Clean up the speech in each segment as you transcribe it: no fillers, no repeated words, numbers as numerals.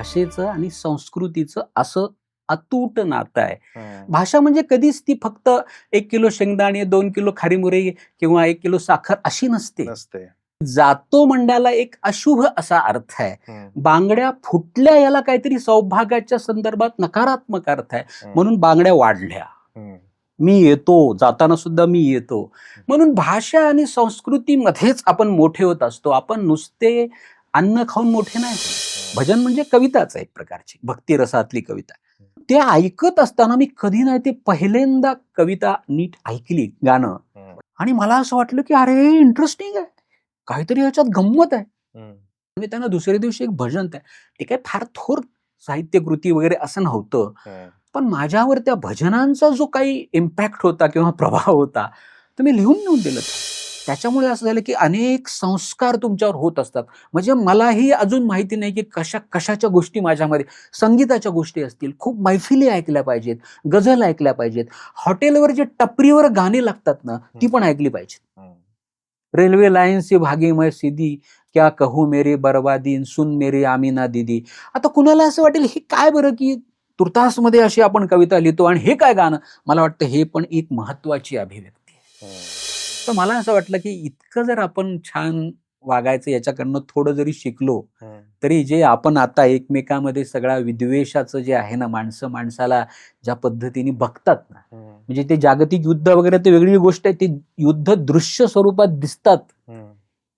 भाषेचं आणि संस्कृतीचं असं अतूट नातं आहे. हं. भाषा म्हणजे कधीच ती फक्त 1 किलो शेंगदाणे, 2 किलो खारी मुरी किंवा 1 किलो साखर अशी नसते. नसते. जातो म्हणण्याला एक अशुभ असा अर्थ आहे. हं. बांगड्या फुटल्या याला काहीतरी सौभाग्याच्या संदर्भात नकारात्मक अर्थ आहे. हं. म्हणून बांगड्या वाढल्या. हं. मी येतो, जाताना सुद्धा मी येतो. म्हणून भाषा आणि संस्कृतीमध्येच आपण मोठे होत असतो. आपण नुसते अन्न खाऊन मोठे नाही होत. भजन म्हणजे कविताच आहे एक प्रकारची, भक्तिरसातली कविता. ते ऐकत असताना मी कधी नाही ते पहिल्यांदा कविता नीट ऐकली, गाणं, हं. आणि मला असं वाटलं की अरे इंटरेस्टिंग आहे, काहीतरी याच्यात गंमत आहे. हं. मी त्यांना दुसऱ्या दिवशी एक भजन, ते काय फार थोर साहित्यकृती वगैरे असं नव्हतं, हं. पण माझ्यावर त्या भजनांचा जो काही इम्पॅक्ट होता किंवा प्रभाव होता तर मी लिहून नेऊन दिलं. त्याच्यामुळे असं झालं की अनेक संस्कार तुमच्यावर होत असतात. म्हणजे मलाही अजून माहिती नाही की कशाच्या गोष्टी माझ्यामध्ये, संगीताच्या गोष्टी असतील, खूप मैफिली ऐकल्या पाहिजेत, गझल ऐकल्या पाहिजेत, हॉटेलवर जे टपरीवर गाणी लागतात ना ती पण ऐकली पाहिजेत. हं. रेल्वे लाइन से भागी मैं सीधी, क्या कहू मेरी बर्बादी, सुन मेरी आमिना दीदी. आता कुणाला असं वाटेल हे काय बरं की तुर्तासमध्ये अशी आपण कविता लिहितो आणि हे काय गाणं. मला वाटतं हे पण एक महत्वाची अभिव्यक्ती आहे. हं. तर मला असं वाटलं की इतकं जर आपण छान वागायचं याच्याकडनं थोडं जरी शिकलो हं. तरी जे आपण आता एकमेकांमध्ये सगळा विद्वेषाचं जे आहे ना, माणसं माणसाला ज्या पद्धतीने बघतात ना, हं. म्हणजे ते जागतिक युद्ध वगैरे ते वेगळी गोष्ट आहे, ते युद्ध दृश्य स्वरूपात दिसतात. हं.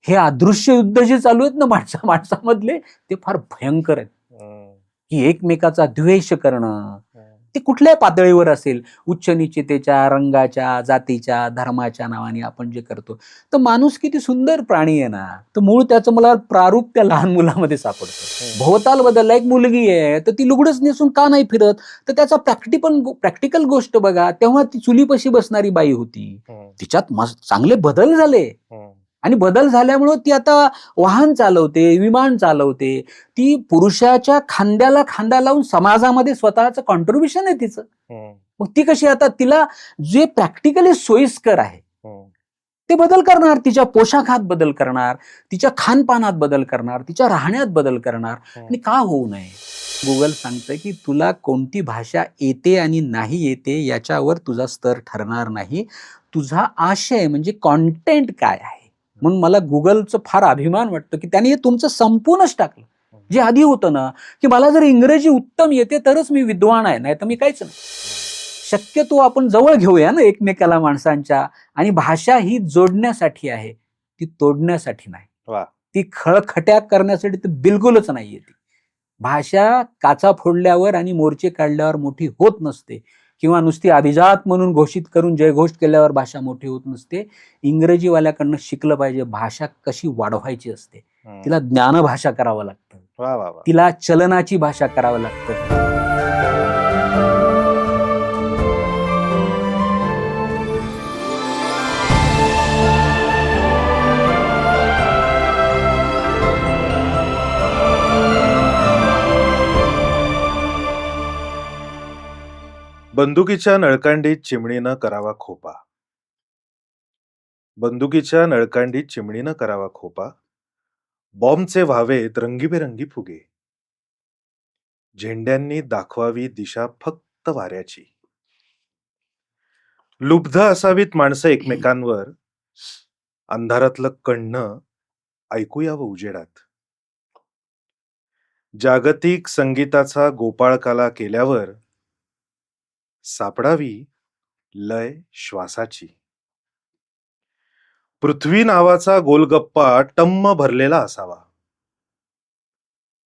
हे अदृश्य युद्ध जे चालू आहेत ना माणसामधले ते फार भयंकर आहेत. हं. की एकमेकाचा द्वेष करणं, हं. ते कुठल्याही पातळीवर असेल, उच्च निश्चितेच्या, रंगाच्या, जातीच्या, धर्माच्या नावाने आपण जे करतो. तर माणूस किती सुंदर प्राणी आहे ना, तर मूळ त्याचं मला प्रारूप त्या लहान मुलामध्ये सापडतं. भोवताल बदलला, एक मुलगी आहे तर ती लुगडंच नेसून का नाही फिरत, तर त्याचा प्रॅक्टिकल गोष्ट बघा. तेव्हा ती चुलीपाशी बसणारी बाई होती, हं. तिच्यात चांगले बदल झाले हं. आणि बदल झाल्यामुळं ती आता वाहन चालवते, विमान चालवते. ती पुरुषाच्या खांद्याला खांदा लावून समाजामध्ये स्वतःचं कॉन्ट्रीब्युशन आहे तिचं. हं. मग ती कशी आता तिला जे प्रॅक्टिकली सोयीस्कर आहे हं. ते बदल करणार, तिच्या पोशाखात बदल करणार, तिच्या खानपानात बदल करणार, तिच्या राहण्यात बदल करणार. आणि का होऊ नये. गुगल सांगतंय की तुला कोणती भाषा येते आणि नाही येते याच्यावर तुझा स्तर ठरणार नाही, तुझा आशय म्हणजे कॉन्टेंट काय आहे. म्हणून मला गुगलचं फार अभिमान वाटतं की त्याने हे तुमचं संपूर्णच टाकलं. जे आधी होतं ना की मला जर इंग्रजी उत्तम येते तरच मी विद्वान आहे, नाही तर मी काहीच नाही. शक्यतो आपण जवळ घेऊया ना एकमेकाला माणसांच्या, आणि भाषा ही जोडण्यासाठी आहे, ती तोडण्यासाठी नाही. वा. ती खळखट्या करण्यासाठी तर बिलकुलच नाहीये. ती भाषा काचा फोडल्यावर आणि मोर्चे काढल्यावर मोठी होत नसते, किंवा नुसती अभिजात म्हणून घोषित करून जयघोष केल्यावर भाषा मोठी होत नसते. इंग्रजीवाल्याकडनं शिकलं पाहिजे भाषा कशी वाढवायची असते. हं. तिला ज्ञानभाषा करावं लागतं, वा वा वा. तिला चलनाची भाषा करावं लागतं. बंदुकीच्या नळकांडीत चिमणीनं करावा खोपा. बंदुकीच्या नळकांडीत चिमणीनं करावा खोपा. बॉम्बचे व्हावेत रंगीबेरंगी फुगे. झेंड्यांनी दाखवावी दिशा फक्त वाऱ्याची. लुब्ध असावीत माणसं एकमेकांवर. अंधारातलं कण्ण ऐकूयावं उजेडात. जागतिक संगीताचा गोपाळकाला केल्यावर सापडावी लय श्वासाची. पृथ्वी नावाचा गोलगप्पा टम्म भरलेला असावा.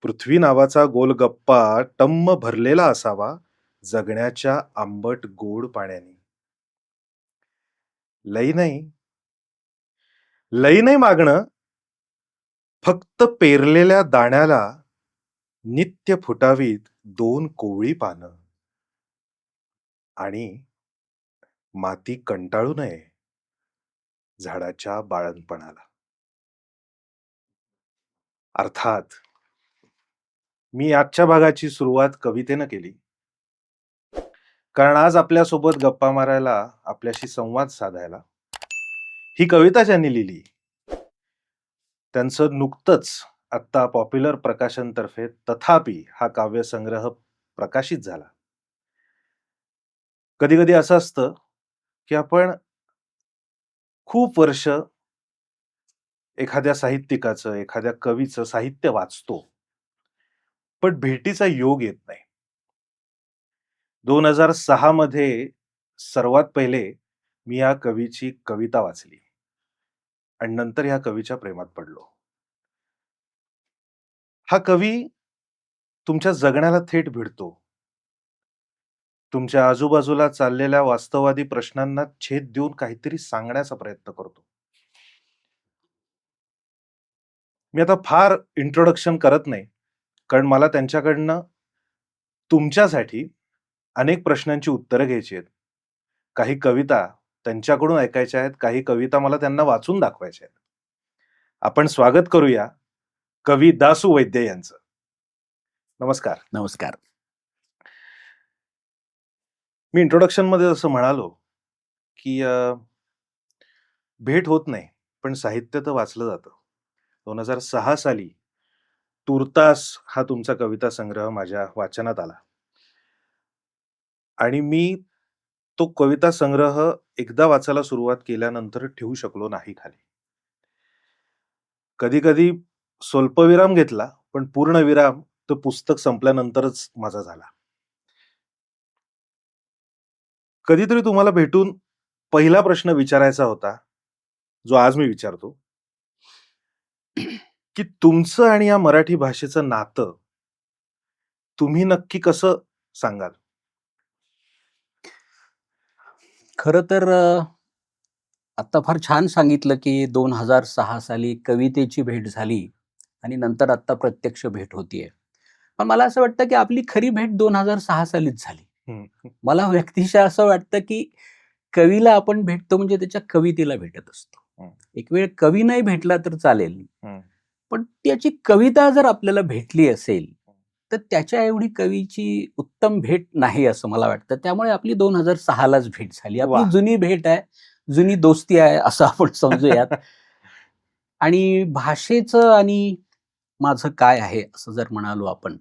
पृथ्वी नावाचा गोलगप्पा टम्म भरलेला असावा जगण्याच्या आंबट गोड पाण्याने. लई नाही मागणं, फक्त पेरलेल्या दाण्याला नित्य फुटावीत 2 कोवळी पानं. आणि माती कंटाळू नये झाडाच्या बाळंतपणाला. अर्थात मी आजच्या भागाची सुरुवात कवितेनं केली, कारण आज आपल्यासोबत गप्पा मारायला, आपल्याशी संवाद साधायला ही कविता ज्यांनी लिहिली त्यांचं नुकतंच आत्ता पॉप्युलर प्रकाशनतर्फे तथापि हा काव्यसंग्रह प्रकाशित झाला. कधी कधी असं असतं की आपण खूप वर्ष एखाद्या साहित्यिकाचं, एखाद्या कवीचं साहित्य वाचतो, पण भेटीचा योग येत नाही. 2006 मध्ये सर्वात पहिले मी या कवीची कविता वाचली आणि नंतर ह्या कवीच्या प्रेमात पडलो. हा कवी तुमच्या जगण्याला थेट भिडतो. तुमच्या आजूबाजूला चाललेल्या वास्तववादी प्रश्नांना छेद देऊन काहीतरी सांगण्याचा प्रयत्न करतो. मी आता फार इंट्रोडक्शन करत नाही, कारण मला त्यांच्याकडनं तुमच्यासाठी अनेक प्रश्नांची उत्तरं घ्यायची आहेत. काही कविता त्यांच्याकडून ऐकायच्या आहेत, काही कविता मला त्यांना वाचून दाखवायच्या आहेत. आपण स्वागत करूया कवी दासू वैद्य यांचं. नमस्कार. नमस्कार. मी इंट्रोडक्शन मध्ये असं म्हणालो की भेट होत नाही, पण साहित्य तर वाचलं जातं. 2006 साली तूर्तास हा तुमचा कविता संग्रह माझ्या वाचनात आला आणि मी तो कविता संग्रह एकदा वाचायला सुरुवात केल्यानंतर ठेवू शकलो नाही खाली. कधी कधी स्वल्पविराम घेतला, पण पूर्ण विराम तो पुस्तक संपल्यानंतरच माझा झाला. कधीतरी तुम्हाला भेटून पहिला प्रश्न विचारायचा होता, जो आज मी विचारतो, की तुमचं आणि या मराठी भाषेचं नातं तुम्ही नक्की कसं सांगाल? खरं तर आता फार छान सांगितलं की 2006 साली कवितेची भेट झाली आणि नंतर आता प्रत्यक्ष भेट होतीये. पण मला असं वाटतं की आपली खरी भेट 2006 सालीच झाली. मला व्यक्तिशः असं वाटतं की कवीला आपण भेटतो म्हणजे त्याच्या कवितेला भेटत असतो. एक वेळ कवी नाही भेटला तर चालेल, पण त्याची कविता जर आपल्याला भेटली असेल तर त्याच्या एवढी कवीची उत्तम भेट नाही असं मला वाटतं. त्यामुळे आपली 2006लाच भेट झाली. आपली जुनी भेट आहे, जुनी दोस्ती आहे असं आपण समजूयात. आणि भाषेचं आणि माझं काय आहे असं जर म्हणालो आपण,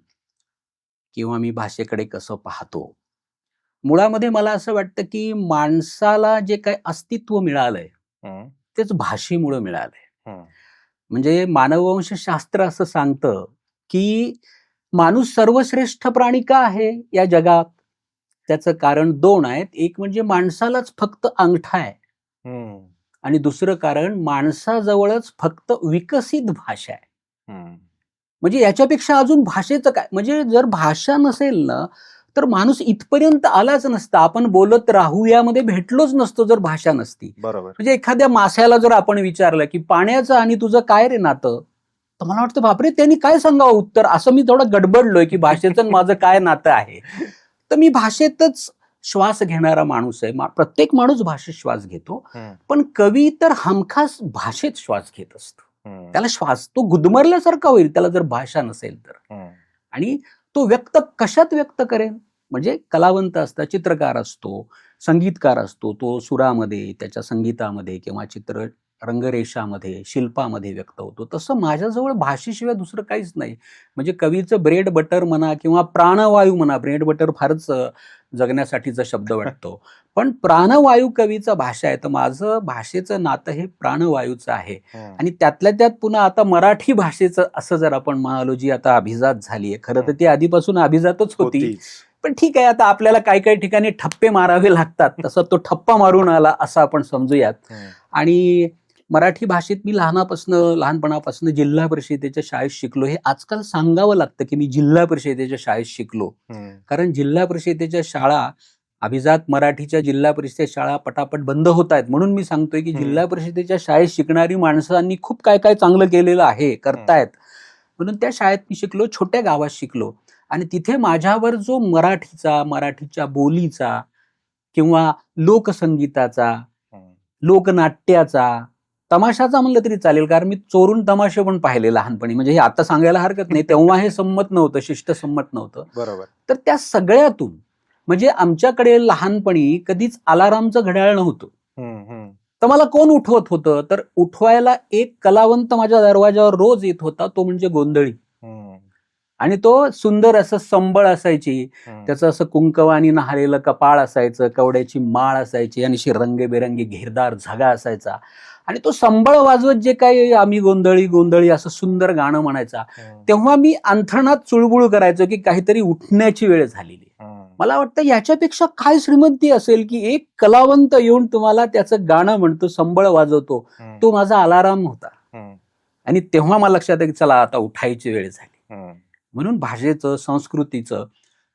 किंवा मी भाषेकडे कसं पाहतो, मुळामध्ये मला असं वाटतं की माणसाला जे काही अस्तित्व मिळालंय तेच भाषेमुळे मिळालंय. म्हणजे मानववंशशास्त्र असं सांगतं की माणूस सर्वश्रेष्ठ प्राणी का आहे या जगात? त्याचं कारण 2 आहेत. एक म्हणजे माणसालाच फक्त अंगठा आहे आणि दुसरं कारण माणसाजवळच फक्त विकसित भाषा आहे. म्हणजे याच्यापेक्षा अजून भाषेचं काय? म्हणजे जर भाषा नसेल ना तर माणूस इथपर्यंत आलाच नसता. आपण बोलत राहू यामध्ये भेटलोच नसतो जर भाषा नसती. बरोबर. म्हणजे एखाद्या माश्याला जर आपण विचारलं की पाण्याचं आणि तुझं काय रे नातं, तर मला वाटतं बापरे त्यांनी काय सांगावं उत्तर, असं मी थोडं गडबडलोय की भाषेचं माझं काय नातं आहे. तर मी भाषेतच श्वास घेणारा माणूस आहे. प्रत्येक माणूस भाषेत श्वास घेतो, पण कवी तर हमखास भाषेत श्वास घेत असतो. त्याला श्वास तो गुदमरल्यासारखा होईल त्याला जर भाषा नसेल तर. आणि तो कशात व्यक्त करेल? म्हणजे कलावंत असतात, चित्रकार असतो, संगीतकार असतो, तो सुरामध्ये, त्याच्या संगीतामध्ये किंवा रंगरेषामध्ये, शिल्पामध्ये व्यक्त होतो. तसं माझ्याजवळ भाषेशिवाय दुसरं काहीच नाही. म्हणजे कवीचं ब्रेड बटर म्हणा किंवा प्राणवायू म्हणा, ब्रेड बटर फारच जगण्यासाठीचा शब्द वाटतो, पण प्राणवायू कवीचा भाषा आहे. तर माझं भाषेचं नातं हे प्राणवायूचं आहे. आणि त्यातल्या त्यात पुन्हा आता मराठी भाषेचं असं जर आपण म्हणालो, जी आता अभिजात झालीये, खरं तर ती आधीपासून अभिजातच होती, पण ठीक आहे, आता आपल्याला काही काही ठिकाणी ठप्पे मारावे लागतात, तसं तो ठप्पा मारून आला असं आपण समजूयात. आणि मराठी भाषेत मी लहानपणापासून जिल्हा परिषदेच्या शाळेत शिकलो. हे आजकाल सांगावं लागतं की मी जिल्हा परिषदेच्या शाळेत शिकलो, कारण जिल्हा परिषदेच्या शाळा, अभिजात मराठीच्या जिल्हा परिषद शाळा पटापट बंद होत आहेत. म्हणून मी सांगतोय की जिल्हा परिषदेच्या शाळेत शिकणारी माणसांनी खूप काय काय चांगलं केलेलं आहे, करतायत. म्हणून त्या शाळेत मी शिकलो, छोट्या गावात शिकलो. आणि तिथे माझ्यावर जो मराठीच्या बोलीचा किंवा लोकसंगीताचा, लोकनाट्याचा, तमाशाचा म्हणलं तरी चालेल, कारण मी चोरून तमाशे पण पाहिले लहानपणी. म्हणजे हे आता सांगायला हरकत नाही, तेव्हा हे संमत नव्हतं, शिष्टसंमत नव्हतं. बरोबर. तर त्या सगळ्यातून म्हणजे आमच्याकडे लहानपणी कधीच अलारामचं घड्याळ नव्हतं. तर मला कोण उठवत होतं, तर उठवायला एक कलावंत माझ्या दरवाजावर रोज येत होता, तो म्हणजे गोंधळी. आणि तो सुंदर असं संबळ असायची, त्याचं असं कुंकवानी न्हालेलं कपाळ असायचं, कवड्याची माळ असायची आणि अशी रंगेबेरंगी घेरदार झगा असायचा. आणि तो संबळ वाजवत जे काही आम्ही गोंधळी गोंधळी असं सुंदर गाणं म्हणायचा, तेव्हा मी अंथरुणात चुळबुळ करायचो की काहीतरी उठण्याची वेळ झालेली. मला वाटतं याच्यापेक्षा काय श्रीमंती असेल की एक कलावंत येऊन तुम्हाला त्याचं गाणं म्हणतो, संबळ वाजवतो. तो माझा अलाराम होता. आणि तेव्हा मला लक्षात आलं की चला आता उठायची वेळ झाली. म्हणून भाषेचं, संस्कृतीचं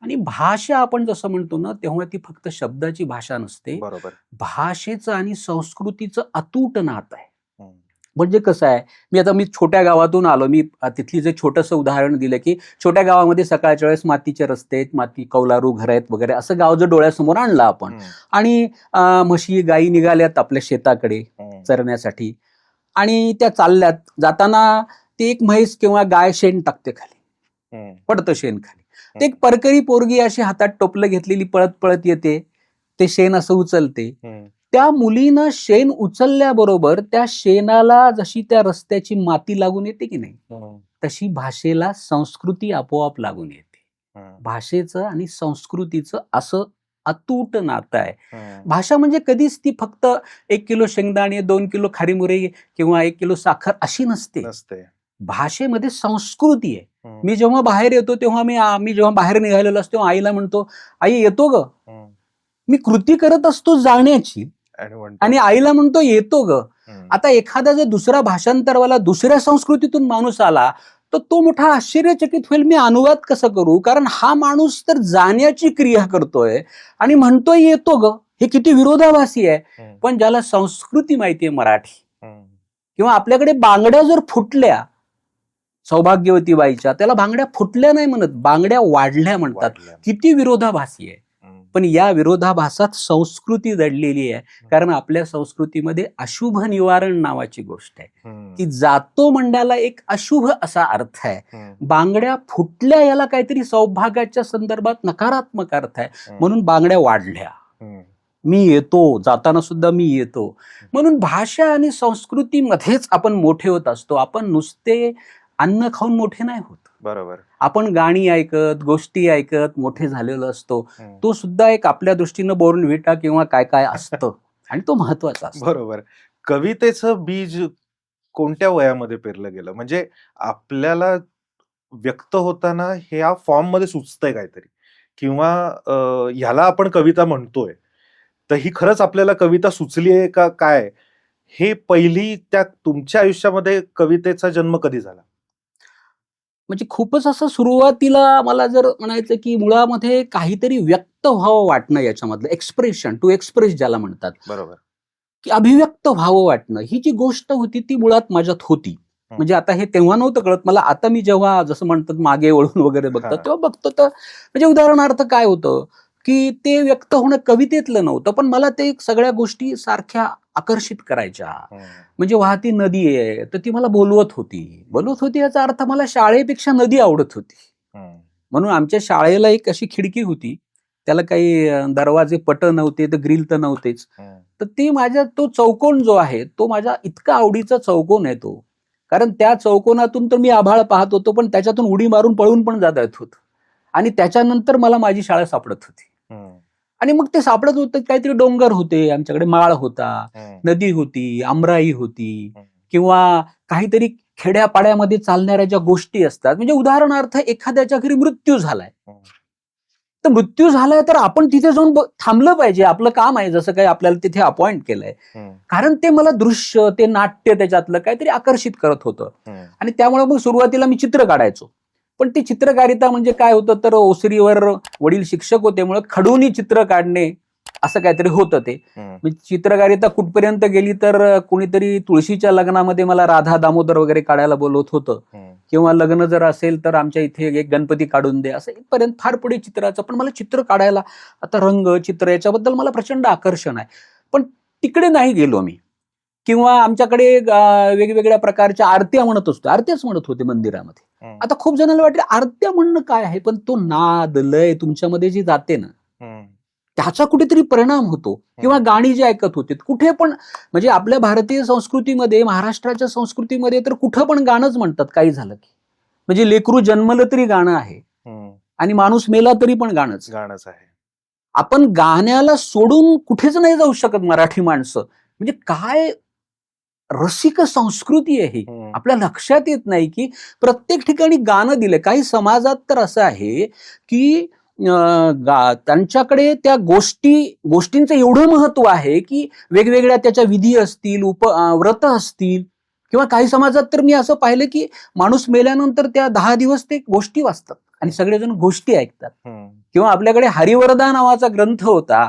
आणि भाषा आपण जसं म्हणतो ना, तेव्हा ती फक्त शब्दाची भाषा नसते. बरोबर. भाषेचं आणि संस्कृतीचं अतूट नातं आहे. म्हणजे कसं आहे, मी छोट्या गावातून आलो. मी तिथली जे छोटंसं उदाहरण दिलं की छोट्या गावामध्ये सकाळच्या वेळेस मातीचे रस्ते आहेत, माती कौलारू घर आहेत वगैरे, असं गाव जर डोळ्यासमोर आणलं आपण आणि म्हशी गायी निघाल्यात आपल्या शेताकडे चरण्यासाठी आणि त्या चालल्यात, जाताना ते एक म्हैस किंवा गाय शेण टाकते खाली, पडतं शेण खाली. ते एक परकरी पोरगी अशी हातात टोपलं घेतलेली पळत पळत येते, ते शेण असं उचलते. त्या मुलीनं शेण उचलल्याबरोबर त्या शेणाला जशी त्या रस्त्याची माती लागून येते की नाही, तशी भाषेला संस्कृती आपोआप लागून येते. भाषेचं आणि संस्कृतीचं असं अतूट नातं आहे. भाषा म्हणजे कधीच ती फक्त 1 किलो शेंगदाणे, 2 किलो खारी मुरे किंवा 1 किलो साखर अशी नसते. भाषेमध्ये संस्कृती आहे. मी जेव्हा बाहेर येतो तेव्हा मी जेव्हा बाहेर निघालेलो असतो तेव्हा आईला म्हणतो, आई येतो ग. मी कृती करत असतो जाण्याची आणि आईला म्हणतो येतो ग. आता एखादा जर दुसरा भाषांतरवाला दुसऱ्या संस्कृतीतून माणूस आला तर तो मोठा आश्चर्यचकित होईल, मी अनुवाद कसं करू, कारण हा माणूस तर जाण्याची क्रिया करतोय आणि म्हणतोय येतो ग. हे किती विरोधाभासी आहे. पण ज्याला संस्कृती माहितीये मराठी, किंवा आपल्याकडे बांगड्या जर फुटल्या सौभाग्यवती बाईच्या, त्याला बांगड्या फुटल्या नाही म्हणत, बांगड्या वाढल्या म्हणतात. किती विरोधाभासी आहे. पण या विरोधाभासात संस्कृती दडलेली आहे. कारण आपल्या संस्कृतीमध्ये अशुभ निवारण नावाची गोष्ट आहे की जातो म्हणण्याला एक अशुभ असा अर्थ आहे. बांगड्या फुटल्या याला काहीतरी सौभाग्याच्या संदर्भात नकारात्मक अर्थ आहे. म्हणून बांगड्या वाढल्या, मी येतो, जाताना सुद्धा मी येतो. म्हणून भाषा आणि संस्कृतीमध्येच आपण मोठे होत असतो. आपण नुसते अन्न खाऊन मोठे नाही होत. बरोबर. आपण गाणी ऐकत, गोष्टी ऐकत मोठे झालेलो असतो. तो सुद्धा एक आपल्या दृष्टीनं बोर्नव्हिटा किंवा काय काय असतं आणि तो महत्वाचा असतो. बरोबर. कवितेचं बीज कोणत्या वयामध्ये पेरलं गेलं? म्हणजे आपल्याला व्यक्त होताना ह्या फॉर्म मध्ये सुचतंय काहीतरी, किंवा ह्याला आपण कविता म्हणतोय, तर ही खरंच आपल्याला कविता सुचली आहे का काय? हे पहिली त्या तुमच्या आयुष्यामध्ये कवितेचा जन्म कधी झाला? म्हणजे खूपच असं सुरुवातीला मला जर म्हणायचं की मुळामध्ये काहीतरी व्यक्त व्हावं वाटणं, याच्यामधलं एक्सप्रेशन, टू एक्सप्रेस ज्याला म्हणतात, बरोबर. की अभिव्यक्त व्हावं वाटणं, ही जी गोष्ट होती ती मुळात माझ्यात होती. म्हणजे आता हे तेव्हा नव्हतं कळत मला. आता मी जेव्हा जसं म्हणतात मागे वळून वगैरे बघतात तेव्हा बघतो तर म्हणजे उदाहरणार्थ काय होतं की ते व्यक्त होणं कवितेतलं नव्हतं, पण मला ते सगळ्या गोष्टी सारख्या आकर्षित करायच्या. म्हणजे वाहती नदी आहे तर ती मला बोलवत होती याचा अर्थ मला शाळेपेक्षा नदी आवडत होती. म्हणून आमच्या शाळेला एक अशी खिडकी होती, त्याला काही दरवाजे पट नव्हते, तर ग्रिल तर नव्हतेच. तर ती माझ्या तो चौकोन जो आहे तो माझ्या इतका आवडीचा चौकोन आहे तो, कारण त्या चौकोनातून तर मी आभाळ पाहत होतो, पण त्याच्यातून उडी मारून पळून पण जात येत होत. आणि त्याच्यानंतर मला माझी शाळा सापडत होती. आणि मग ते सापडत होतं, काहीतरी डोंगर होते, आमच्याकडे माळ होता, नदी होती, आमराई होती, किंवा काहीतरी खेड्यापाड्यामध्ये चालणाऱ्या ज्या गोष्टी असतात. म्हणजे उदाहरणार्थ एखाद्याच्या घरी मृत्यू झालाय, तर मृत्यू झालाय तर आपण तिथे जाऊन थांबलं पाहिजे, आपलं काम आहे, जसं काही आपल्याला तिथे अपॉइंट केलंय. कारण ते मला दृश्य, ते नाट्य त्याच्यातलं काहीतरी आकर्षित करत होतं. आणि त्यामुळे मग सुरुवातीला मी चित्र काढायचो. पण ती चित्रकारिता म्हणजे काय होतं, तर ओसरीवर वडील शिक्षक होते, मुळे खडूनी चित्र काढणे असं काहीतरी होतं ते. चित्रकारिता कुठपर्यंत गेली तर कुणीतरी तुळशीच्या लग्नामध्ये मला राधा दामोदर वगैरे काढायला बोलवत होतं, किंवा लग्न जर असेल तर आमच्या इथे एक गणपती काढून दे, असं इथपर्यंत फार पुढे चित्राचं. पण मला चित्र काढायला, आता रंग चित्र याच्याबद्दल मला प्रचंड आकर्षण आहे. पण तिकडे नाही गेलो मी. किंवा आमच्याकडे वेगवेगळ्या प्रकारच्या आरत्या म्हणत असतो, आरत्याच म्हणत होते मंदिरामध्ये. आता खूप जणांना वाटते आरत्या म्हणणं काय आहे, पण तो नाद लय तुमच्यामध्ये जी जाते ना, त्याचा कुठेतरी परिणाम होतो. किंवा गाणी जी ऐकत होते कुठे पण, म्हणजे आपल्या भारतीय संस्कृतीमध्ये, महाराष्ट्राच्या संस्कृतीमध्ये तर कुठं पण गाणंच म्हणतात काही झालं की. म्हणजे लेकरू जन्मलं तरी गाणं आहे आणि माणूस मेला तरी पण गाणंच आहे. आपण गाण्याला सोडून कुठेच नाही जाऊ शकत मराठी माणसं. म्हणजे काय रसिक संस्कृती आहे ही. आपल्या लक्षात येत नाही की प्रत्येक ठिकाणी गाणं दिलंय. काही समाजात तर असं आहे की त्यांच्याकडे त्या गोष्टींचं एवढं महत्व आहे की वेगवेगळ्या त्याच्या विधी असतील, व्रत असतील, किंवा काही समाजात तर मी असं पाहिलं की माणूस मेल्यानंतर त्या 10 दिवस ते गोष्टी वाचतात आणि सगळेजण गोष्टी ऐकतात. किंवा आपल्याकडे हरिवरदा नावाचा ग्रंथ होता,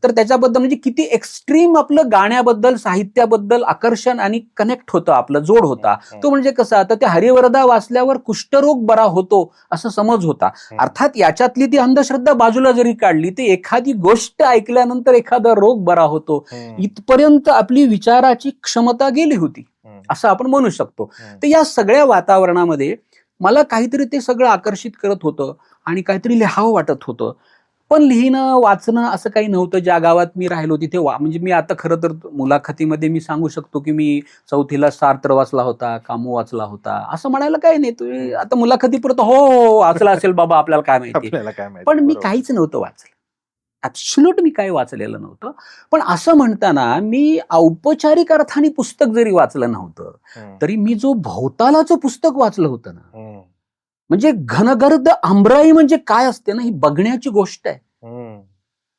तर त्याच्याबद्दल म्हणजे किती एक्स्ट्रीम आपलं गाण्याबद्दल, साहित्याबद्दल आकर्षण आणि कनेक्ट होतं, आपलं जोड होता तो. म्हणजे कसं, आता त्या हरिवरदा वाचल्यावर कुष्ठरोग बरा होतो असं समज होता. अर्थात याच्यातली ती अंधश्रद्धा बाजूला जरी काढली, ते एखादी गोष्ट ऐकल्यानंतर एखादा रोग बरा होतो इथपर्यंत आपली विचाराची क्षमता गेली होती असं आपण म्हणू शकतो. तर या सगळ्या वातावरणामध्ये मला काहीतरी ते सगळं आकर्षित करत होतं आणि काहीतरी लिहावं वाटत होतं. पण लिहिणं, वाचणं असं काही नव्हतं. ज्या गावात मी राहिलो तिथे म्हणजे मी आता खरं तर मुलाखतीमध्ये मी सांगू शकतो की मी 4थीला सार्त्र वाचला होता, कामू वाचला होता, असं म्हणायला काही नाही. तुम्ही आता मुलाखतीपुरतं हो वाचला असेल बाबा, आपल्याला काय माहिती. पण मी काहीच नव्हतं वाचलं, ऍब्सोल्यूट मी काही वाचलेलं नव्हतं. पण असं म्हणताना मी औपचारिक अर्थाने पुस्तक जरी वाचलं नव्हतं तरी मी जो भोवतालाचं पुस्तक वाचलं होतं ना, म्हणजे घनगर्द आंबराई म्हणजे काय असते ना, ही बघण्याची गोष्ट आहे.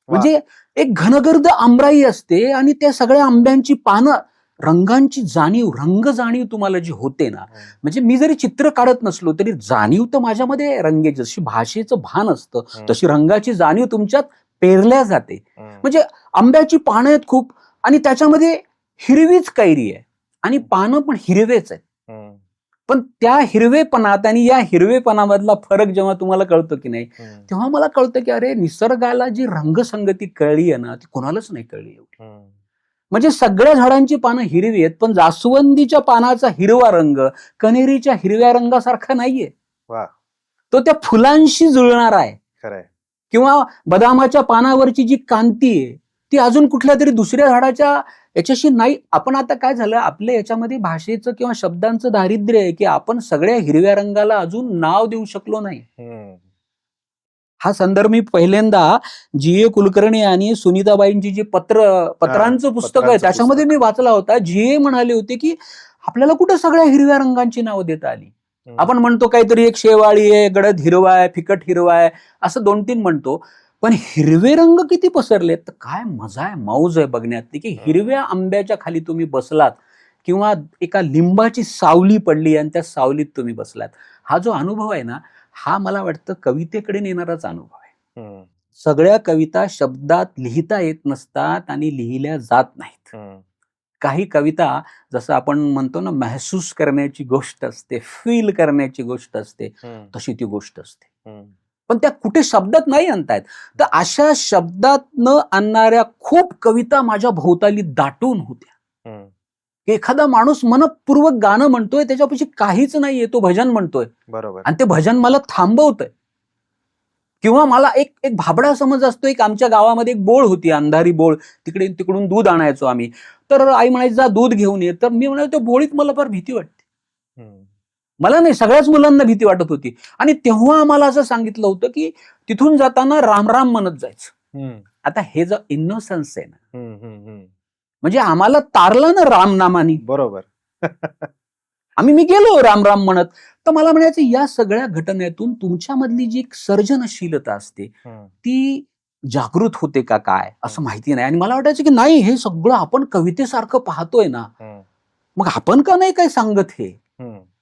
म्हणजे एक घनगर्द आंबराई असते आणि त्या सगळ्या आंब्यांची पानं, रंगांची जाणीव, रंग जाणीव तुम्हाला जी होते ना, म्हणजे मी जरी चित्र काढत नसलो तरी जाणीव तर माझ्यामध्ये रंगाची, जशी भाषेचं भान असतं तशी रंगाची जाणीव तुमच्यात पेरल्या जाते. म्हणजे आंब्याची पानं आहेत खूप आणि त्याच्यामध्ये हिरवीच कैरी आहे आणि पानं पण हिरवेच आहेत. पण त्या हिरवेपणात आणि या हिरवेपणामधला फरक जेव्हा तुम्हाला कळतो की नाही, तेव्हा मला कळतं की अरे, निसर्गाला जी रंगसंगती कळली आहे ना, ती कोणालाच नाही कळली एवढी. म्हणजे सगळ्या झाडांची पानं हिरवी आहेत, पण जास्वंदीच्या पानाचा हिरवा रंग कण्हेरीच्या हिरव्या रंगासारखा नाहीये. तो त्या फुलांशी जुळणार आहे. किंवा बदामाच्या पानावरची जी कांती आहे ती अजून कुठल्या तरी दुसऱ्या झाडाच्या याच्याशी नाही. आपण आता काय झालं, आपल्या याच्यामध्ये भाषेचं किंवा शब्दांचं दारिद्र्य आहे की आपण सगळ्या हिरव्या रंगाला अजून नाव देऊ शकलो नाही. हा संदर्भ मी पहिल्यांदा जी.ए. कुलकर्णी आणि सुनीताबाईंची जी पत्रांचं पुस्तक आहे त्याच्यामध्ये मी वाचला होता. जी.ए. म्हणाले होते की आपल्याला कुठं सगळ्या हिरव्या रंगांची नावं देता आली. आपण म्हणतो काहीतरी एक शेवाळी आहे, गडद हिरवा आहे, फिकट हिरवा आहे, असं 2-3 म्हणतो. पण हिरवे रंग किती पसरलेत, तर काय मजा आहे, मौज आहे बघण्यात की हिरव्या आंब्याच्या खाली तुम्ही बसलात किंवा एका लिंबाची सावली पडली आणि त्या सावलीत तुम्ही बसलात. हा जो अनुभव आहे ना, हा मला वाटतं कवितेकडे नेणाराच अनुभव आहे. सगळ्या कविता शब्दात लिहिता येत नसतात आणि लिहिल्या जात नाहीत. काही कविता जसं आपण म्हणतो ना, महसूस करण्याची गोष्ट असते, फील करण्याची गोष्ट असते, तशी ती गोष्ट असते. पण त्या कुठे शब्दात नाही आणतायत. तर अशा शब्दात न आणणाऱ्या खूप कविता माझ्या भोवताली दाटून होत्या. एखादा माणूस मनपूर्वक गाणं म्हणतोय, त्याच्यापाशी काहीच नाहीये, तो भजन म्हणतोय, बरोबर, आणि ते भजन मला थांबवतंय. किंवा मला एक भाबडा समज असतो. एक आमच्या गावामध्ये एक बोळ होती, अंधारी बोळ, तिकडून दूध आणायचो आम्ही. तर आई म्हणायची जा दूध घेऊन ये. तर मी म्हणायचो त्या बोळीत मला फार भीती वाटते. मला नाही, सगळ्याच मुलांना भीती वाटत होती. आणि तेव्हा आम्हाला असं सांगितलं होतं की तिथून जाताना राम राम म्हणत जायचं. आता हे जर इनोसन्स आहे ना, म्हणजे आम्हाला तारलं ना राम नामानी, बरोबर. मी गेलो राम राम म्हणत. तर मला म्हणायचं या सगळ्या घटनेतून तुमच्यामधली जी सर्जनशीलता असते ती जागृत होते का काय असं माहिती नाही. आणि मला वाटायचं की नाही, हे सगळं आपण कवितेसारखं पाहतोय ना, मग आपण का नाही काय सांगत हे.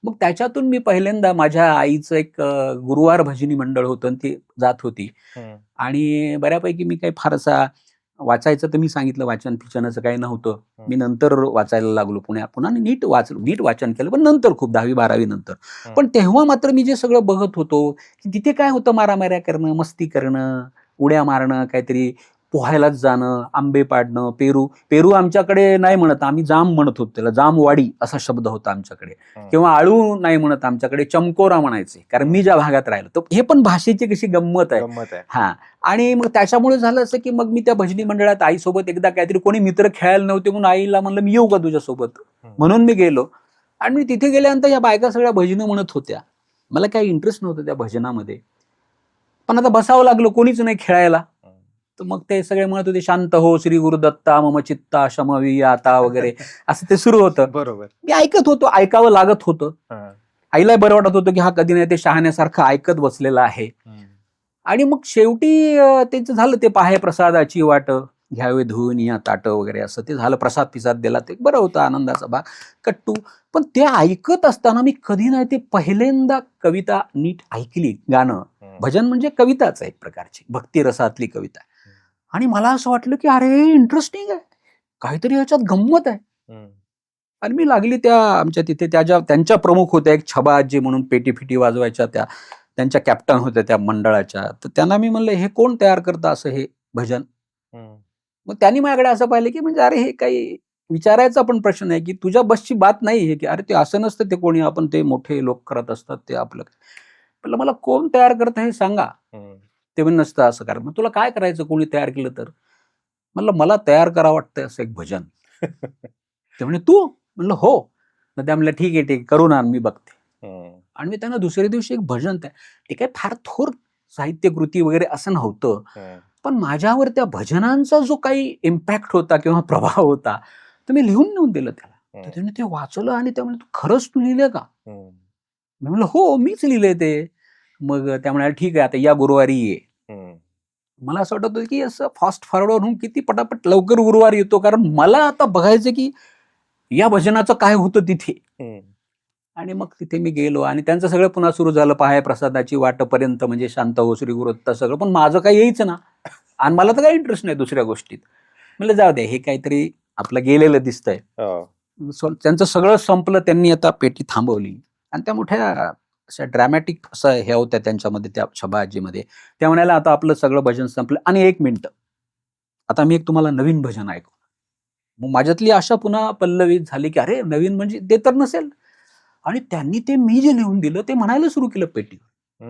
मग त्याच्यातून मी पहिल्यांदा माझ्या आईचं एक गुरुवार भजनी मंडळ होतं, ती जात होती आणि बऱ्यापैकी मी काही फारसा वाचायचं, तर मी सांगितलं वाचन फिचनाचं काही नव्हतं. मी नंतर वाचायला लागलो पुन्हा नीट वाचन केलं, पण नंतर खूप 10वी-12वी नंतर. पण तेव्हा मात्र मी जे सगळं बघत होतो की तिथे काय होतं, मारामाऱ्या करणं, मस्ती करणं, उड्या मारणं, काहीतरी पोहायलाच जाणं, आंबे पाडणं, पेरू आमच्याकडे नाही म्हणत, आम्ही जाम म्हणत होतो त्याला, जामवाडी असा शब्द होता आमच्याकडे. किंवा आळू नाही म्हणत आमच्याकडे, चमकोरा म्हणायचे, कारण मी ज्या भागात राहिलो. तर हे पण भाषेची कशी गंमत आहे. हा. आणि मग त्याच्यामुळे झालं असं की मग मी त्या भजनी मंडळात आईसोबत एकदा काहीतरी कोणी मित्र खेळायला नव्हते म्हणून आईला म्हणलं मी येऊ का तुझ्यासोबत, म्हणून मी गेलो. आणि मी तिथे गेल्यानंतर या बायका सगळ्या भजनं म्हणत होत्या. मला काही इंटरेस्ट नव्हतं त्या भजनामध्ये, पण आता बसावं लागलं, कोणीच नाही खेळायला. तर मग ते सगळे म्हणत होते, शांत हो श्री गुरुदत्ता मम चित्ता शमवी आता वगैरे असं ते सुरू होतं. बरोबर. मी ऐकत होतो, ऐकावं लागत होतं. आईला बरं वाटत होतं की हा कधी नाही ते शहाण्यासारखं ऐकत बसलेला आहे. आणि मग शेवटी त्यांचं झालं, ते पाहे प्रसादाची वाट घ्यावे धुवून या ताट वगैरे असं ते झालं. प्रसाद पिसाद दिला, ते बरं होतं, आनंदाचा भाग कट्टू. पण ते ऐकत असताना मी कधी नाही ते पहिल्यांदा कविता नीट ऐकली. गाणं भजन म्हणजे कविताच आहे एक प्रकारची, भक्तिरसातली कविता. आणि मला असं वाटलं की अरे इंटरेस्टिंग आहे, काहीतरी याच्यात गंमत आहे. आणि मी लागली त्या आमच्या तिथे त्यांच्या प्रमुख होत्या, एक छबाजी म्हणून पेटी फिटी वाजवायच्या, त्यांच्या कॅप्टन होत्या त्या मंडळाच्या. तर त्यांना मी म्हणलं हे कोण तयार करतं असं हे भजन. मग त्यांनी माझ्याकडे असं पाहिलं की म्हणजे अरे हे काही विचारायचा पण प्रश्न आहे की तुझ्या बसची बात नाही आहे की अरे ते असं नसतं, ते कोणी आपण ते मोठे लोक करत असतात ते आपलं. म्हणलं मला कोण तयार करतं हे सांगा. ते पण नसतं असं, कारण मग तुला काय करायचं कोणी तयार केलं तर. म्हणलं मला तयार करावं वाटतंय असं एक भजन. ते म्हणजे तू, म्हणलं हो. मग त्या म्हणलं ठीक आहे करू ना, मी बघते. आणि मी त्यांना दुसऱ्या दिवशी एक भजन, ते काय फार थोर साहित्य कृती वगैरे असं नव्हतं, पण माझ्यावर त्या भजनांचा जो काही इम्पॅक्ट होता किंवा प्रभाव होता, तर मी लिहून नेऊन दिलं त्याला. तर त्याने ते वाचलं आणि त्या म्हणजे तू खरंच तू लिहिलंय का. मी म्हणलं हो मीच लिहिलंय ते. मग त्या म्हणाल्या ठीक आहे आता या गुरुवारी ये. मला असं वाटत होतं की असं फास्ट फॉरवर्ड होऊन किती पटापट लवकर गुरुवार येतो, कारण मला आता बघायचं की या भजनाचं काय होतं तिथे. आणि मग तिथे मी गेलो आणि त्यांचं सगळं पुन्हा सुरू झालं, पाहाय प्रसादाची वाटपर्यंत, म्हणजे शांत हो श्री गुरुदत्ता सगळं. पण माझं काही यायचं ना, आणि मला तर काही इंटरेस्ट नाही दुसऱ्या गोष्टीत. म्हणलं जाऊ दे, हे काहीतरी आपलं गेलेलं दिसतंय. त्यांचं सगळं संपलं, त्यांनी आता पेटी थांबवली आणि त्या मोठ्या अशा ड्रॅमॅटिक असं हे होत्या त्यांच्यामध्ये, त्या छबाजीमध्ये. त्या म्हणाल्या आता आपलं सगळं भजन संपलं आणि 1 मिनिट आता मी एक तुम्हाला नवीन भजन ऐकू. मग माझ्यातली आशा पुन्हा पल्लवित झाली की अरे नवीन म्हणजे ते तर नसेल. आणि त्यांनी ते मी जे लिहून दिलं ते म्हणायला सुरू केलं पेटीवर.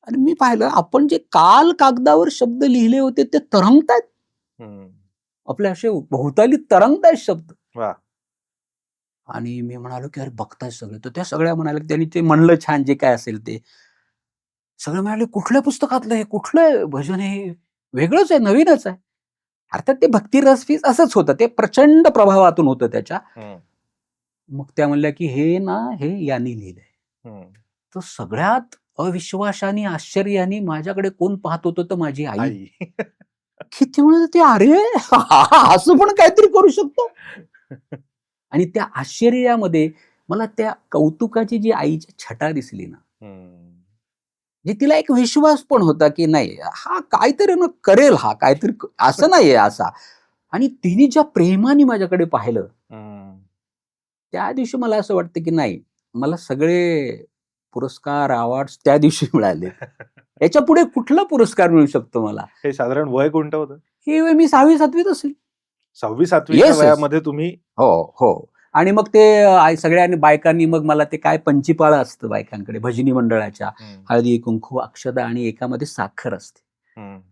आणि मी पाहिलं आपण जे काल कागदावर शब्द लिहिले होते ते तरंगतायत, आपले असे भोवताली तरंगतायत शब्द. आणि मी म्हणालो की अरे बघताय सगळे. तर त्या सगळ्या म्हणाल्या, त्यांनी ते म्हणलं छान जे काय असेल ते सगळं. म्हणाले कुठल्या पुस्तकातलं हे, कुठलं भजन हे, वेगळंच आहे, नवीनच आहे. अर्थात ते भक्तिरसफीस असंच होतं, ते प्रचंड प्रभावातून होतं त्याच्या. मग त्या म्हणल्या की हे ना हे यांनी लिहिलंय. तर सगळ्यात अविश्वासाने आश्चर्याने माझ्याकडे कोण पाहत होतं, तर माझी आई. किती म्हणत होती अरे असं पण काहीतरी करू शकतो. आणि त्या आश्चर्यामध्ये मला त्या कौतुकाची जी आईची छटा दिसली ना, जे तिला एक विश्वास पण होता की नाही हा काहीतरी ना करेल, हा काहीतरी असं नाहीये असा. आणि तिने ज्या प्रेमाने माझ्याकडे पाहिलं, त्या दिवशी मला असं वाटतं की नाही, मला सगळे पुरस्कार अवॉर्ड्स त्या दिवशी मिळाले. याच्या पुढे कुठला पुरस्कार मिळू शकतो मला. हे साधारण वय कोणतं होतं? हे मी 6वी-7वीत असेल. 6वी-7वी वयामध्ये तुम्ही. हो. आणि मग ते सगळ्यांनी बायकांनी मग मला ते काय पंचीपाळा असतं बायकांकडे भजनी मंडळाच्या, हळदी कुंकू अक्षदा आणि एकामध्ये साखर असते.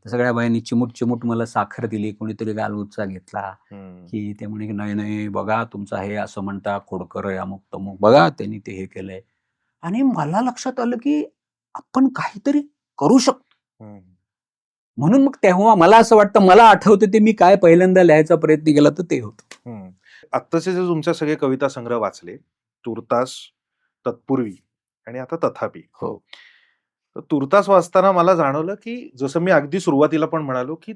सगळ्या बायांनी चिमूट मला साखर दिली. कोणीतरी गालूचा घेतला की ते म्हणे नाही नाही बघा तुमचा हे असं म्हणता खोडकर आहे, अमुक तमुक, बघा त्यांनी ते हे केलंय. आणि मला लक्षात आलं की आपण काहीतरी करू शकतो. म्हणून मग तेव्हा मला असं वाटतं, मला आठवतं ते मी काय पहिल्यांदा लिहायचा प्रयत्न केला तर ते होतं. आत्ताचे जे तुमच्या सगळे कविता संग्रह वाचले, तुर्तास, तत्पूर्वी आणि आता तथापि. हो. तर तुर्तास वाचताना मला जाणवलं की जसं मी अगदी सुरुवातीला पण म्हणालो की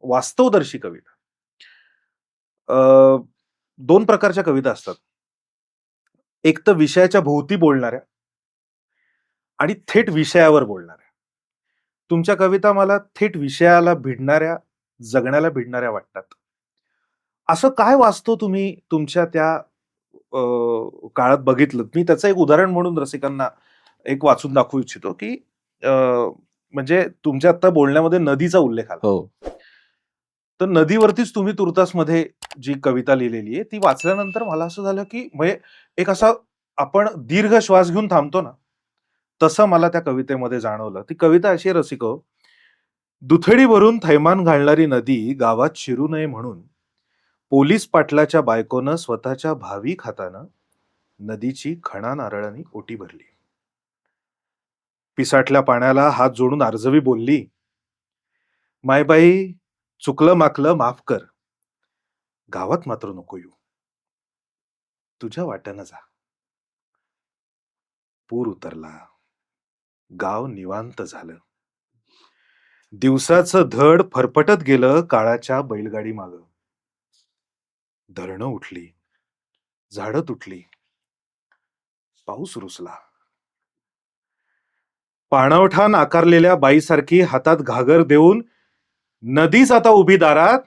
वास्तवदर्शी कविता. 2 प्रकारच्या कविता असतात. एक तर विषयाच्या भोवती बोलणाऱ्या आणि थेट विषयावर बोलणाऱ्या. तुमच्या कविता मला थेट विषयाला भिडणाऱ्या, जगण्याला भिडणाऱ्या वाटतात. असं काय वाचतो तुम्ही तुमच्या त्या काळात बघितलं? मी त्याचं एक उदाहरण म्हणून रसिकांना एक वाचून दाखवू इच्छितो की म्हणजे तुमच्या आता बोलण्यामध्ये नदीचा उल्लेख आला. तर नदीवरतीच तुम्ही तुर्तासमध्ये जी कविता लिहिलेली आहे ती वाचल्यानंतर मला असं झालं की म्हणजे एक असा आपण दीर्घ श्वास घेऊन थांबतो ना, तसं मला त्या कवितेमध्ये जाणवलं. ती कविता अशी आहे रसिको, दुथडी भरून थैमान घालणारी नदी गावात शिरू नये म्हणून पोलीस पाटलाच्या बायकोनं स्वतःच्या भावी खातानं नदीची खणा नारळानी ओटी भरली. पिसाटल्या पाण्याला हात जोडून आर्जवी बोलली, मायबाई चुकलं माकलं माफ कर, गावात मात्र नको येऊ, तुझ्या वाट्यानं जा. पूर उतरला, गाव निवांत झालं. दिवसाचं धड फरफटत गेलं काळाच्या बैलगाडी माग. धरणं उठली, झाडं तुटली, पाऊस रुसला. पाणवठा नाकारलेल्या बाईसारखी हातात घागर देऊन नदीच आता उभी दारात.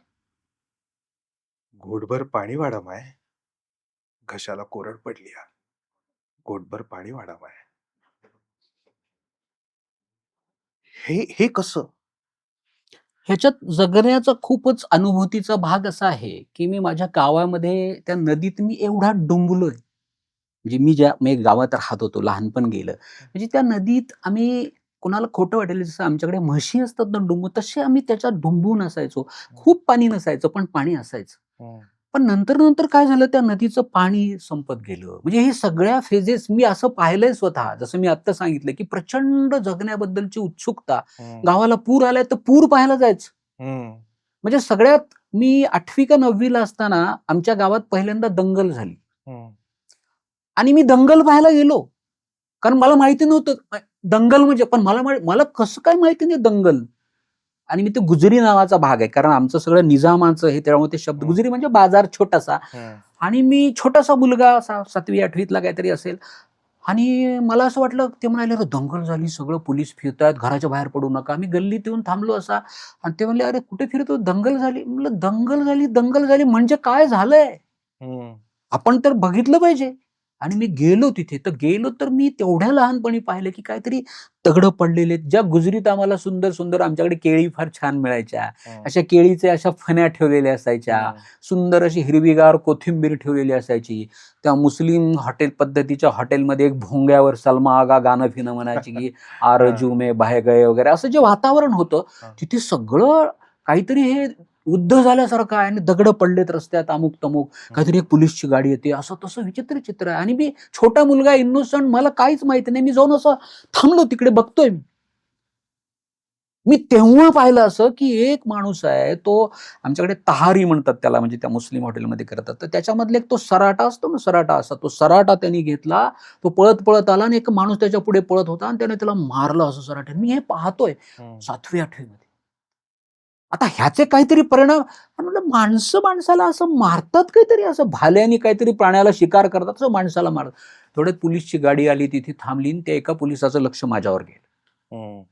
घोटभर पाणी वाढा माय, घशाला कोरड पडली. घोटभर पाणी वाढा माय. हे हे कसं? ह्याच्यात जगण्याचा खूपच अनुभूतीचा भाग असा आहे की मी माझ्या गावामध्ये त्या नदीत मी एवढा डुंबलोय. म्हणजे मी गावात राहत होतो, लहानपण गेलं. म्हणजे त्या नदीत आम्ही कोणाला खोटं वाटेल जसं आमच्याकडे म्हशी असतात ना डुंबून, तसे आम्ही त्याच्यात डुंबून असायचो. खूप पाणी नसायचं पण पाणी असायचं. पण नंतर नंतर काय झालं, त्या नदीचं पाणी संपत गेलं. म्हणजे हे सगळ्या फेजेस मी असं पाहिलंय स्वतः. जसं मी आता सांगितलं की प्रचंड जगण्याबद्दलची उत्सुकता. गावाला पूर आलाय तर पूर पाहायला जायचं. म्हणजे सगळ्यात मी 8वी का 9वी ला असताना आमच्या गावात पहिल्यांदा दंगल झाली आणि मी दंगल पाहायला गेलो, कारण मला माहिती नव्हतं दंगल म्हणजे. पण मला कसं काय माहिती नाही दंगल. आणि मी ते गुजरी नावाचा भाग आहे, कारण आमचं सगळं निजामाचं हे, त्यामुळे ते शब्द गुजरी म्हणजे बाजार छोटासा. आणि मी छोटासा मुलगा असा 7वी 8वीतला काहीतरी असेल. आणि मला असं वाटलं, ते म्हणाले अरे दंगल झाली, सगळं पोलीस फिरतायत, घराच्या बाहेर पडू नका. मी गल्लीत येऊन थांबलो असा, आणि ते म्हणले अरे कुठे फिरतो, दंगल झाली. म्हणलं दंगल झाली म्हणजे काय झालंय, आपण तर बघितलं पाहिजे. आणि मी गेलो तिथे, तर मी तेवढ्या लहानपणी पाहिलं की काहीतरी दगडं पडलेले. ज्या गुजरीत आम्हाला सुंदर सुंदर, आमच्याकडे केळी फार छान मिळायच्या, अशा केळीचे अशा फण्या ठेवलेल्या असायच्या, सुंदर अशी हिरवीगार कोथिंबीर ठेवलेली असायची. त्या मुस्लिम हॉटेल पद्धतीच्या हॉटेलमध्ये एक भोंग्यावर सलमा आगा गाणं फिणं म्हणायची की आरजू मे बह गए वगैरे, असं जे वातावरण होतं तिथे सगळं काहीतरी हे युद्ध झाल्यासारखं आहे. आणि दगड पडलेत रस्त्यात अमुक तमुक, काहीतरी एक पोलीसची गाडी येते, असं तसं विचित्र चित्र आहे. आणि मी छोटा मुलगा, इनोसंट, मला काहीच माहिती नाही. मी जाऊन असं थांबलो तिकडे, बघतोय. मी तेव्हा पाहिलं असं की एक माणूस आहे, तो आमच्याकडे तहारी म्हणतात त्याला, म्हणजे त्या मुस्लिम हॉटेलमध्ये करतात, तर त्याच्यामधले एक तो सराटा असतो ना, सराटा असा, तो सराटा त्यांनी घेतला. तो पळत पळत आला आणि एक माणूस त्याच्या पुढे पळत होता आणि त्याने त्याला मारलं असं सराट्याने. मी हे पाहतोय 7वी 8वी मध्ये. आता ह्याचे काहीतरी परिणाम, म्हणलं माणसं माणसाला असं मारतात, काहीतरी असं भाल्याने काहीतरी प्राण्याला शिकार करतात, असं माणसाला मारतात. थोड्यात पोलीसची गाडी आली, तिथे थांबली, त्या एका पोलिसाचं लक्ष माझ्यावर गेलं.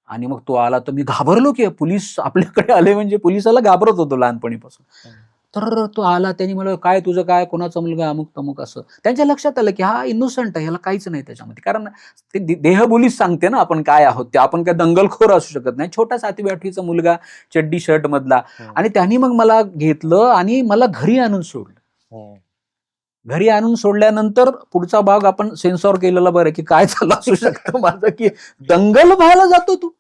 आणि मग तो आला, तर मी घाबरलो की पोलीस आपल्याकडे आले म्हणजे. पोलिसाला घाबरत होतो लहानपणीपासून. तर तो आला, त्यांनी मला काय तुझं काय, कोणाचा मुलगा, अमुक तमुक, असं. त्यांच्या लक्षात आलं की हा इनोसंट आहे, ह्याला काहीच नाही त्याच्यामध्ये. कारण ते देहबोलीच सांगते ना आपण काय आहोत ते. आपण काय दंगलखोर असू शकत नाही. छोटा 7वी 8वीचा मुलगा, चड्डी शर्ट मधला. आणि त्यांनी मग मला घेतलं आणि मला घरी आणून सोडलं. घरी आणून सोडल्यानंतर पुढचा भाग आपण सेन्सॉर केलेला बरं, की काय चाललं असू शकतं माझं, की दंगल पाहायला जातो तू.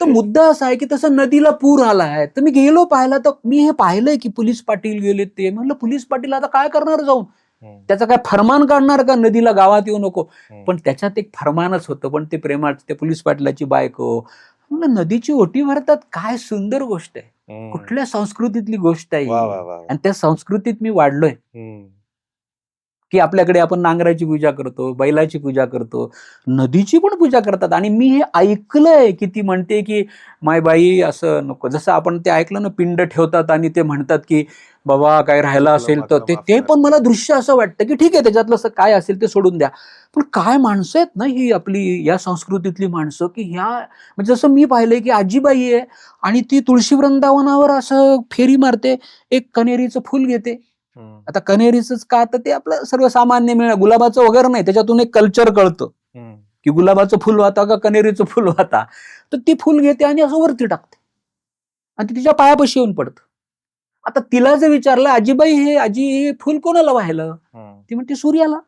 तर मुद्दा असा आहे की तसं नदीला पूर आला आहे, तर मी गेलो पाहायला. तर मी हे पाहिलंय की पोलीस पाटील गेले. ते म्हणलं पोलीस पाटील आता काय करणार जाऊन, त्याचा काय फरमान काढणार का नदीला गावात येऊ नको. पण त्याच्यात एक फरमानच होतं, पण ते प्रेमाचं, ते पोलीस पाटलाची बायको. म्हणलं नदीची ओटी भरतात, काय सुंदर गोष्ट आहे, कुठल्या संस्कृतीतली गोष्ट आहे. आणि त्या संस्कृतीत मी वाढलोय की आपल्याकडे आपण नांगराची पूजा करतो, बैलाची पूजा करतो, नदीची पण पूजा करतात. आणि मी हे ऐकलंय की ती म्हणते की माय बाई असं नको. जसं आपण ते ऐकलं ना, पिंड ठेवतात आणि ते म्हणतात की बाबा काय राहिलं असेल तर ते पण मला दृश्य असं वाटतं की ठीक आहे, त्याच्यातलं काय असेल ते सोडून द्या. पण काय माणसं आहेत ना ही आपली या संस्कृतीतली माणसं, की ह्या म्हणजे जसं मी पाहिलंय की आजीबाई आहे आणि ती तुळशी वृंदावनावर असं फेरी मारते, एक कनेरीचं फुल घेते. आता कनेरीच का, तर ते आपलं सर्वसामान्य मिळणं, गुलाबाचं वगैरे नाही, त्याच्यातून एक कल्चर कळतं की गुलाबाचं फुल वाहता का कनेरीचं फुल वाहता. तर ती फुल घेते आणि असं वरती टाकते. आणि ती तिच्या पायापाशी येऊन पडतं. आता तिला जर विचारलं, आजीबाई हे फुल कोणाला वाहिलं? ती म्हणते सूर्याला.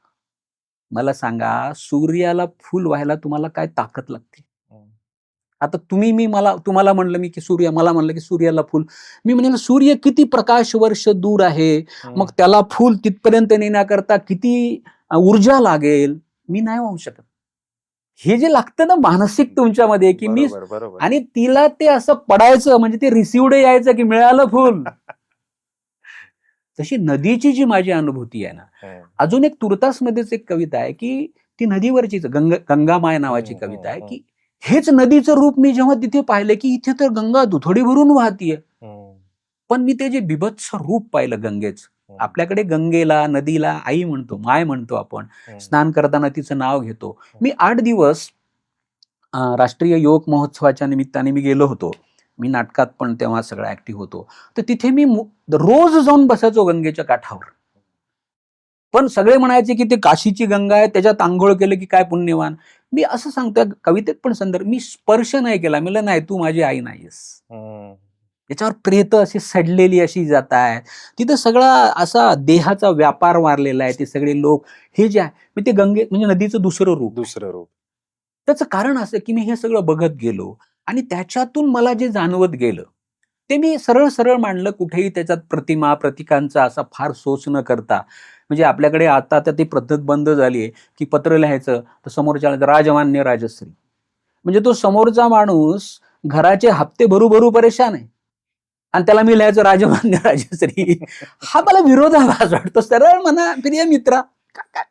मला सांगा, सूर्याला फुल व्हायला तुम्हाला काय ताकद लागते? आता तुम्हाला म्हणलं मी की मला म्हणलं की सूर्याला फुल, मी म्हणेल सूर्य किती प्रकाश वर्ष दूर आहे, मग त्याला फुल तिथपर्यंत नेण्याकरता किती ऊर्जा लागेल, मी नाही वाहू शकत. हे जे लागतं ना मानसिक तुमच्यामध्ये की मी, बरोबर. आणि तिला ते असं पडायचं म्हणजे ते रिसिव्ड यायचं की मिळालं फुल. तशी नदीची जी माझी अनुभूती आहे ना, अजून एक तुर्तास मध्येच एक कविता आहे की ती नदीवरचीच गंगामाय नावाची कविता आहे की हेच नदीचं रूप मी जेव्हा तिथे पाहिलं की इथे तर गंगा दुथडी भरून वाहतीये, पण मी ते जे बिभत्स रूप पाहिलं गंगेचं. आपल्याकडे गंगेला, नदीला आई म्हणतो, माय म्हणतो आपण, स्नान करताना तिचं नाव घेतो. मी 8 दिवस राष्ट्रीय योग महोत्सवाच्या निमित्ताने मी गेलो होतो. मी नाटकात पण तेव्हा सगळा ऍक्टिव्ह होतो. तर तिथे मी रोज जाऊन बसायचो गंगेच्या काठावर. पण सगळे म्हणायचे की ते काशीची गंगा आहे, त्याच्यात आंघोळ केलं की काय पुण्यवान. मी असं सांगतोय कवितेत पण संदर्भ, मी स्पर्श नाही केला. म्हणलं नाही, तू माझी आई नाहीस. याच्यावर प्रेत अशी सडलेली अशी जात आहे. तिथं सगळा असा देहाचा व्यापार मारलेला आहे. ते सगळे लोक हे जे आहे ते गंगे म्हणजे नदीचं दुसरं रूप. त्याचं कारण असं की मी हे सगळं बघत गेलो आणि त्याच्यातून मला जे जाणवत गेलं ते मी सरळ सरळ मांडलं. कुठेही त्याच्यात प्रतिमा प्रतिकांचा असा फार सोच न करता. म्हणजे आपल्याकडे आता ती पद्धत बंद झाली आहे की पत्र लिहायचं तर समोरच्या राजमान्य राजश्री, म्हणजे तो समोरचा माणूस घराचे हप्ते भरू परेशान आहे आणि त्याला मी लिहायचं राजमान्य राजश्री. हा मला विरोधाभास वाटतो. सरळ म्हणा, प्रिय मित्रा,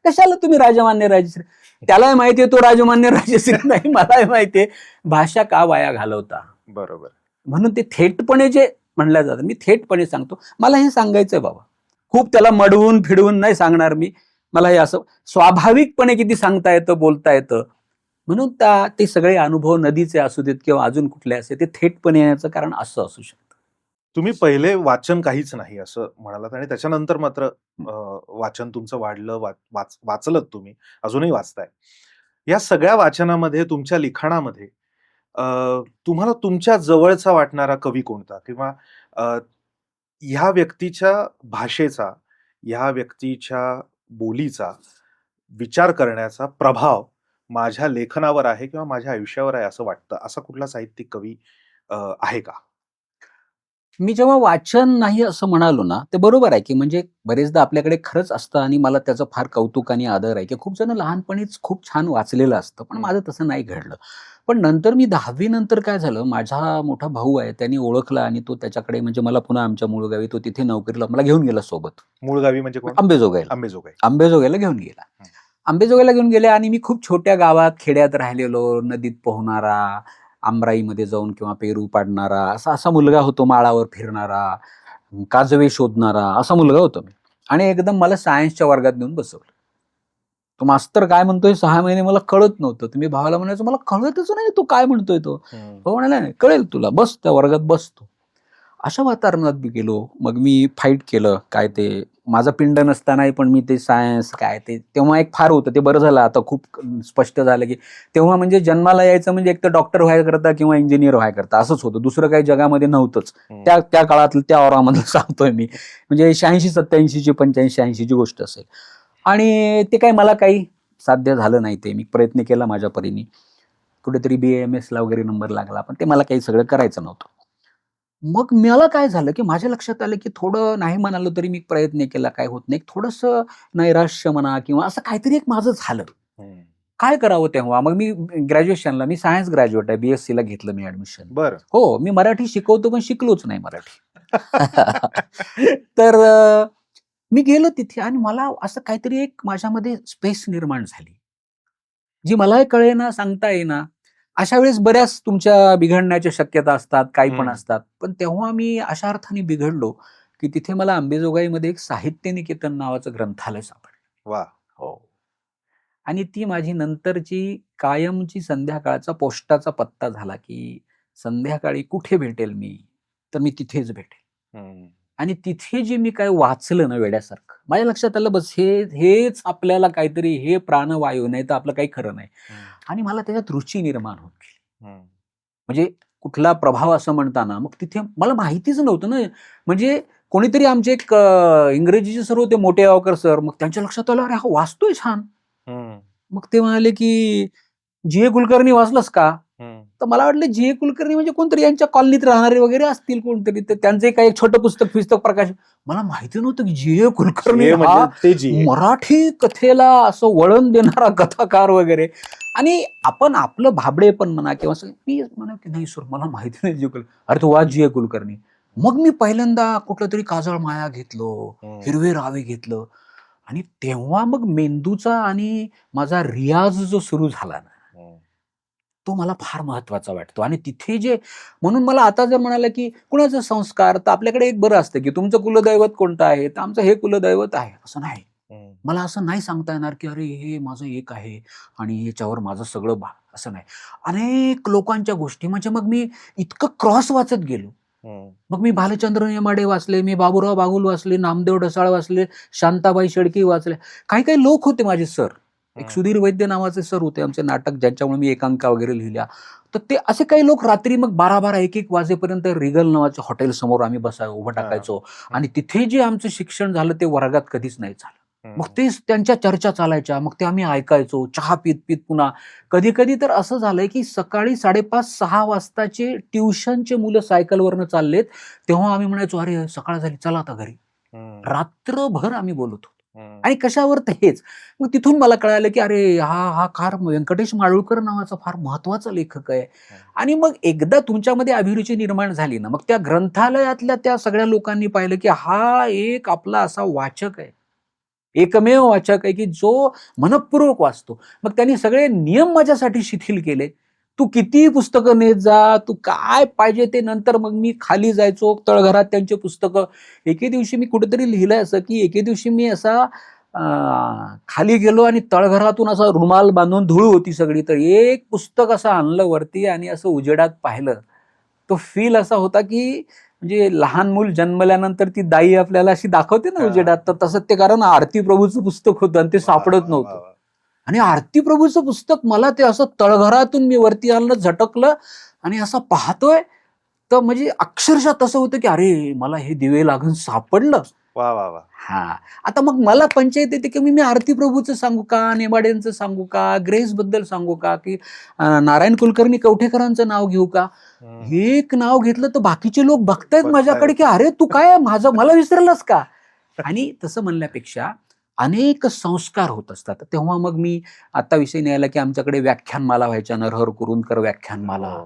कशाला तुम्ही राजमान्य राजश्री? त्यालाही माहितीये तो राजमान्य राजश्री नाही, मलाही माहितीये. भाषा का वाया घालवता? बरोबर. म्हणून ते थेटपणे जे म्हणलं जातं, मी थेटपणे सांगतो, मला हे सांगायचंय बाबा. खूप त्याला मडवून फिडवून नाही सांगणार मी. मला हे असं स्वाभाविकपणे किती सांगता येतं, बोलता येतं. म्हणून ते सगळे अनुभव नदीचे असू देत किंवा अजून कुठले असे, ते थेटपणे येण्याचं कारण असं असू शकतं. तुम्ही पहिले वाचन काहीच नाही असं म्हणालात आणि त्याच्यानंतर मात्र वाचन तुमचं वाढलं, वाचलत तुम्ही, अजूनही वाचताय. या सगळ्या वाचनामध्ये, तुमच्या लिखाणामध्ये तुम्हाला तुमच्या जवळचा वाटणारा कवी कोणता, किंवा ह्या व्यक्तीच्या भाषेचा, ह्या व्यक्तीच्या बोलीचा, विचार करण्याचा प्रभाव माझ्या लेखनावर आहे किंवा माझ्या आयुष्यावर आहे असं वाटतं, असा कुठला साहित्यिक कवी आहे का? मी जेव्हा वाचन नाही असं म्हणालो ना, ते बरोबर आहे की म्हणजे बरेचदा आपल्याकडे खरंच असतं आणि मला त्याचं फार कौतुक आणि आदर आहे की खूप जण लहानपणीच खूप छान वाचलेलं असतं, पण माझं तसं नाही घडलं. पण नंतर मी 10वी नंतर काय झालं, माझा मोठा भाऊ आहे, त्यांनी ओळखला आणि तो त्याच्याकडे, म्हणजे मला पुन्हा आमच्या मूळ गावी, तो तिथे नोकरीला मला घेऊन गेला सोबत. मूळ गावी म्हणजे अंबेजोगाईला घेऊन गेला. अंबेजोगाईला घेऊन गेले आणि मी खूप छोट्या गावात, खेड्यात राहिलेलो, नदीत पोहणारा, आमराईमध्ये जाऊन किंवा पेरू पाडणारा असा मुलगा होतो, माळावर फिरणारा, काजवे शोधणारा असा मुलगा होतो मी. आणि एकदम मला सायन्सच्या वर्गात नेऊन बसवलं. तो मास्तर काय म्हणतोय 6 महिने मला कळत नव्हतं. तुम्ही भावाला म्हणायचं मला कळतच नाही तो काय म्हणतोय तो. हो म्हणाला, नाही कळेल तुला, बस त्या वर्गात बसतो. अशा वातावरणात मी गेलो. मग मी फाईट केलं, काय ते माझा पिंड नसतानाही पण मी ते सायन्स काय ते, तेव्हा एक फार होतं, ते बरं झालं आता खूप स्पष्ट झालं की तेव्हा म्हणजे जन्माला यायचं म्हणजे एक तर डॉक्टर व्हायला करता किंवा इंजिनियर व्हायला करता असंच होतं, दुसरं काही जगामध्ये नव्हतंच. त्या काळातलं, त्या औरामध्ये सांगतोय मी, म्हणजे 86-87ची 85-86ची गोष्ट असेल. आणि ते काही मला काही साध्य झालं नाही. ते मी प्रयत्न केला माझ्या परीने, कुठेतरी BAMS ला वगैरे नंबर लागला, पण ते मला काही सगळं करायचं नव्हतं. मग मला काय झालं की माझ्या लक्षात आलं की थोडं नाही म्हणालो तरी मी प्रयत्न केला, काय होत नाही, थोडंसं नैराश्य म्हणा किंवा असं काहीतरी एक माझं झालं. काय करावं तेव्हा? मग मी ग्रॅज्युएशनला, मी सायन्स ग्रॅज्युएट आहे, BSc ला घेतलं मी ऍडमिशन. बरं. हो, मी मराठी शिकवतो पण शिकलोच नाही मराठी. तर मी गेलो तिथे आणि मला असं काहीतरी एक माझ्यामध्ये स्पेस निर्माण झाली, जी मलाही कळेना, सांगता येईना. अशा वेळेस बऱ्याच तुमच्या बिघडण्याच्या शक्यता असतात, काही पण असतात. पण तेव्हा मी अशा अर्थाने बिघडलो की तिथे मला अंबेजोगाईमध्ये एक साहित्य निकेतन नावाचं ग्रंथालय सापडलं. वा. हो. आणि ती माझी नंतरची कायमची संध्याकाळचा पोस्टाचा पत्ता झाला की संध्याकाळी कुठे भेटेल मी, तर मी तिथेच भेटेल. आणि तिथे जे मी काय वाचलं ना वेड्यासारखं, माझ्या लक्षात आलं बस हेच आपल्याला काहीतरी, हे प्राणवायू, नाही तर आपलं काही खरं नाही. आणि मला त्याच्यात रुची निर्माण होत गेली. म्हणजे कुठला प्रभाव असं म्हणताना मग तिथे मला माहितीच नव्हतं ना. म्हणजे कोणीतरी आमचे एक इंग्रजीचे सर होते, मोठे गावकर सर, मग त्यांच्या लक्षात आलं, अरे हा वाचतोय छान. मग ते म्हणाले की जी.ए. कुलकर्णी वाचलंस का? तर मला वाटलं जी.ए. कुलकर्णी म्हणजे कोणतरी यांच्या कॉलनीत राहणारे वगैरे असतील कोणतरी, तर त्यांचे काही एक छोटं पुस्तक प्रकाश. मला माहिती नव्हतं की जी.ए. कुलकर्णी हा म्हणजे ते जी मराठी कथेला असं वळण देणारा कथाकार वगैरे. आणि आपण आपलं भाबडे पण म्हणा किंवा असं, मी म्हणा की नाही सर मला माहिती नाही जी कुलकर्णी. अरे तो वाच जी.ए. कुलकर्णी. मग मी पहिल्यांदा कुठलं तरी काजळ माया घेतलं, हिरवे रावे घेतलं, आणि तेव्हा मग मेंदूचा आणि माझा रियाज जो सुरू झाला ना, तो मला फार महत्वाचा वाटतो. आणि तिथे जे, म्हणून मला आता जर म्हणाला की कुणाचा संस्कार, तर आपल्याकडे एक बरं असतं की तुमचं कुलदैवत कोणतं आहे, तर आमचं हे कुलदैवत आहे, असं नाही. मला असं नाही सांगता येणार की अरे हे माझं एक आहे आणि याच्यावर माझं सगळं असं नाही. अनेक लोकांच्या गोष्टी, म्हणजे मग मी इतकं क्रॉस वाचत गेलो. मग मी भालचंद्र नेमाडे वाचले, मी बाबूराव बागुल वाचले, नामदेव ढसाळ वाचले, शांताबाई शेळके वाचले. काही काही लोक होते माझे सर. एक सुधीर वैद्य नावाचे सर होते आमचे, नाटक ज्यांच्यामुळे मी एकांका वगैरे लिहिल्या. तर ते असे काही लोक रात्री मग 12-12, 1-1 वाजेपर्यंत रिगल नावाच्या हॉटेल समोर आम्ही उभं टाकायचो. आणि तिथे जे आमचं शिक्षण झालं ते वर्गात कधीच नाही झालं. मग तेच त्यांच्या चर्चा चालायच्या, मग ते आम्ही ऐकायचो, चहा पीत पीत. पुन्हा कधी कधी तर असं झालंय की सकाळी 5:30-6 वाजताचे ट्युशनचे मुलं सायकलवरनं चाललेत, तेव्हा आम्ही म्हणायचो अरे सकाळ झाली, चला आता घरी. रात्रभर आम्ही बोलत होतो. आणि कशावर, तर हेच. मग तिथून मला कळालं की अरे हा फार व्यंकटेश माडगूळकर नावाचा फार महत्वाचा लेखक आहे. आणि मग एकदा तुमच्यामध्ये अभिरुची निर्माण झाली ना, मग त्या ग्रंथालयातल्या त्या सगळ्या लोकांनी पाहिलं की हा एक आपला असा वाचक आहे, एकमेव वाचक आहे की जो मनपूर्वक वाचतो. मग त्यांनी सगळे नियम माझ्यासाठी शिथिल केले. तू किती पुस्तकं नेत जा, तू काय पाहिजे ते. नंतर मग मी खाली जायचो, तळघरात त्यांचे पुस्तकं. एके दिवशी मी कुठेतरी लिहिलंय असं की एके दिवशी मी असा खाली गेलो आणि तळघरातून असा रुमाल बांधून, धूळ होती सगळी, तर एक पुस्तक असं आणलं वरती आणि असं उजेडात पाहिलं. तो फील असा होता की म्हणजे लहान मूल जन्मल्यानंतर ती दाई आपल्याला अशी दाखवते ना उजेडात, तर तसं ते, कारण आरती प्रभूचं पुस्तक होतं आणि ते सापडत नव्हतं. आणि आरती प्रभूचं पुस्तक मला ते असं तळघरातून मी वरती आणलं, झटकलं आणि असं पाहतोय, तर म्हणजे अक्षरशः तसं होतं की अरे मला हे दिवे लागून सापडलं. वा वा वा. हा. आता मग मला पंचायत येते की मी आरती प्रभूचं सांगू का, नेमाड्यांचं सांगू का, ग्रेस बद्दल सांगू का, की नारायण कुलकर्णी कवठेकरांचं नाव घेऊ का. एक नाव घेतलं तर बाकीचे लोक बघतायत माझ्याकडे की अरे तू काय मला विसरलंस का. आणि तसं म्हणण्यापेक्षा अनेक संस्कार होत असतात. तेव्हा मग मी आता विषय न्यायला की आमच्याकडे व्याख्यानमाला व्हायच्या, नरहर कुरुंदकर व्याख्यानमाला.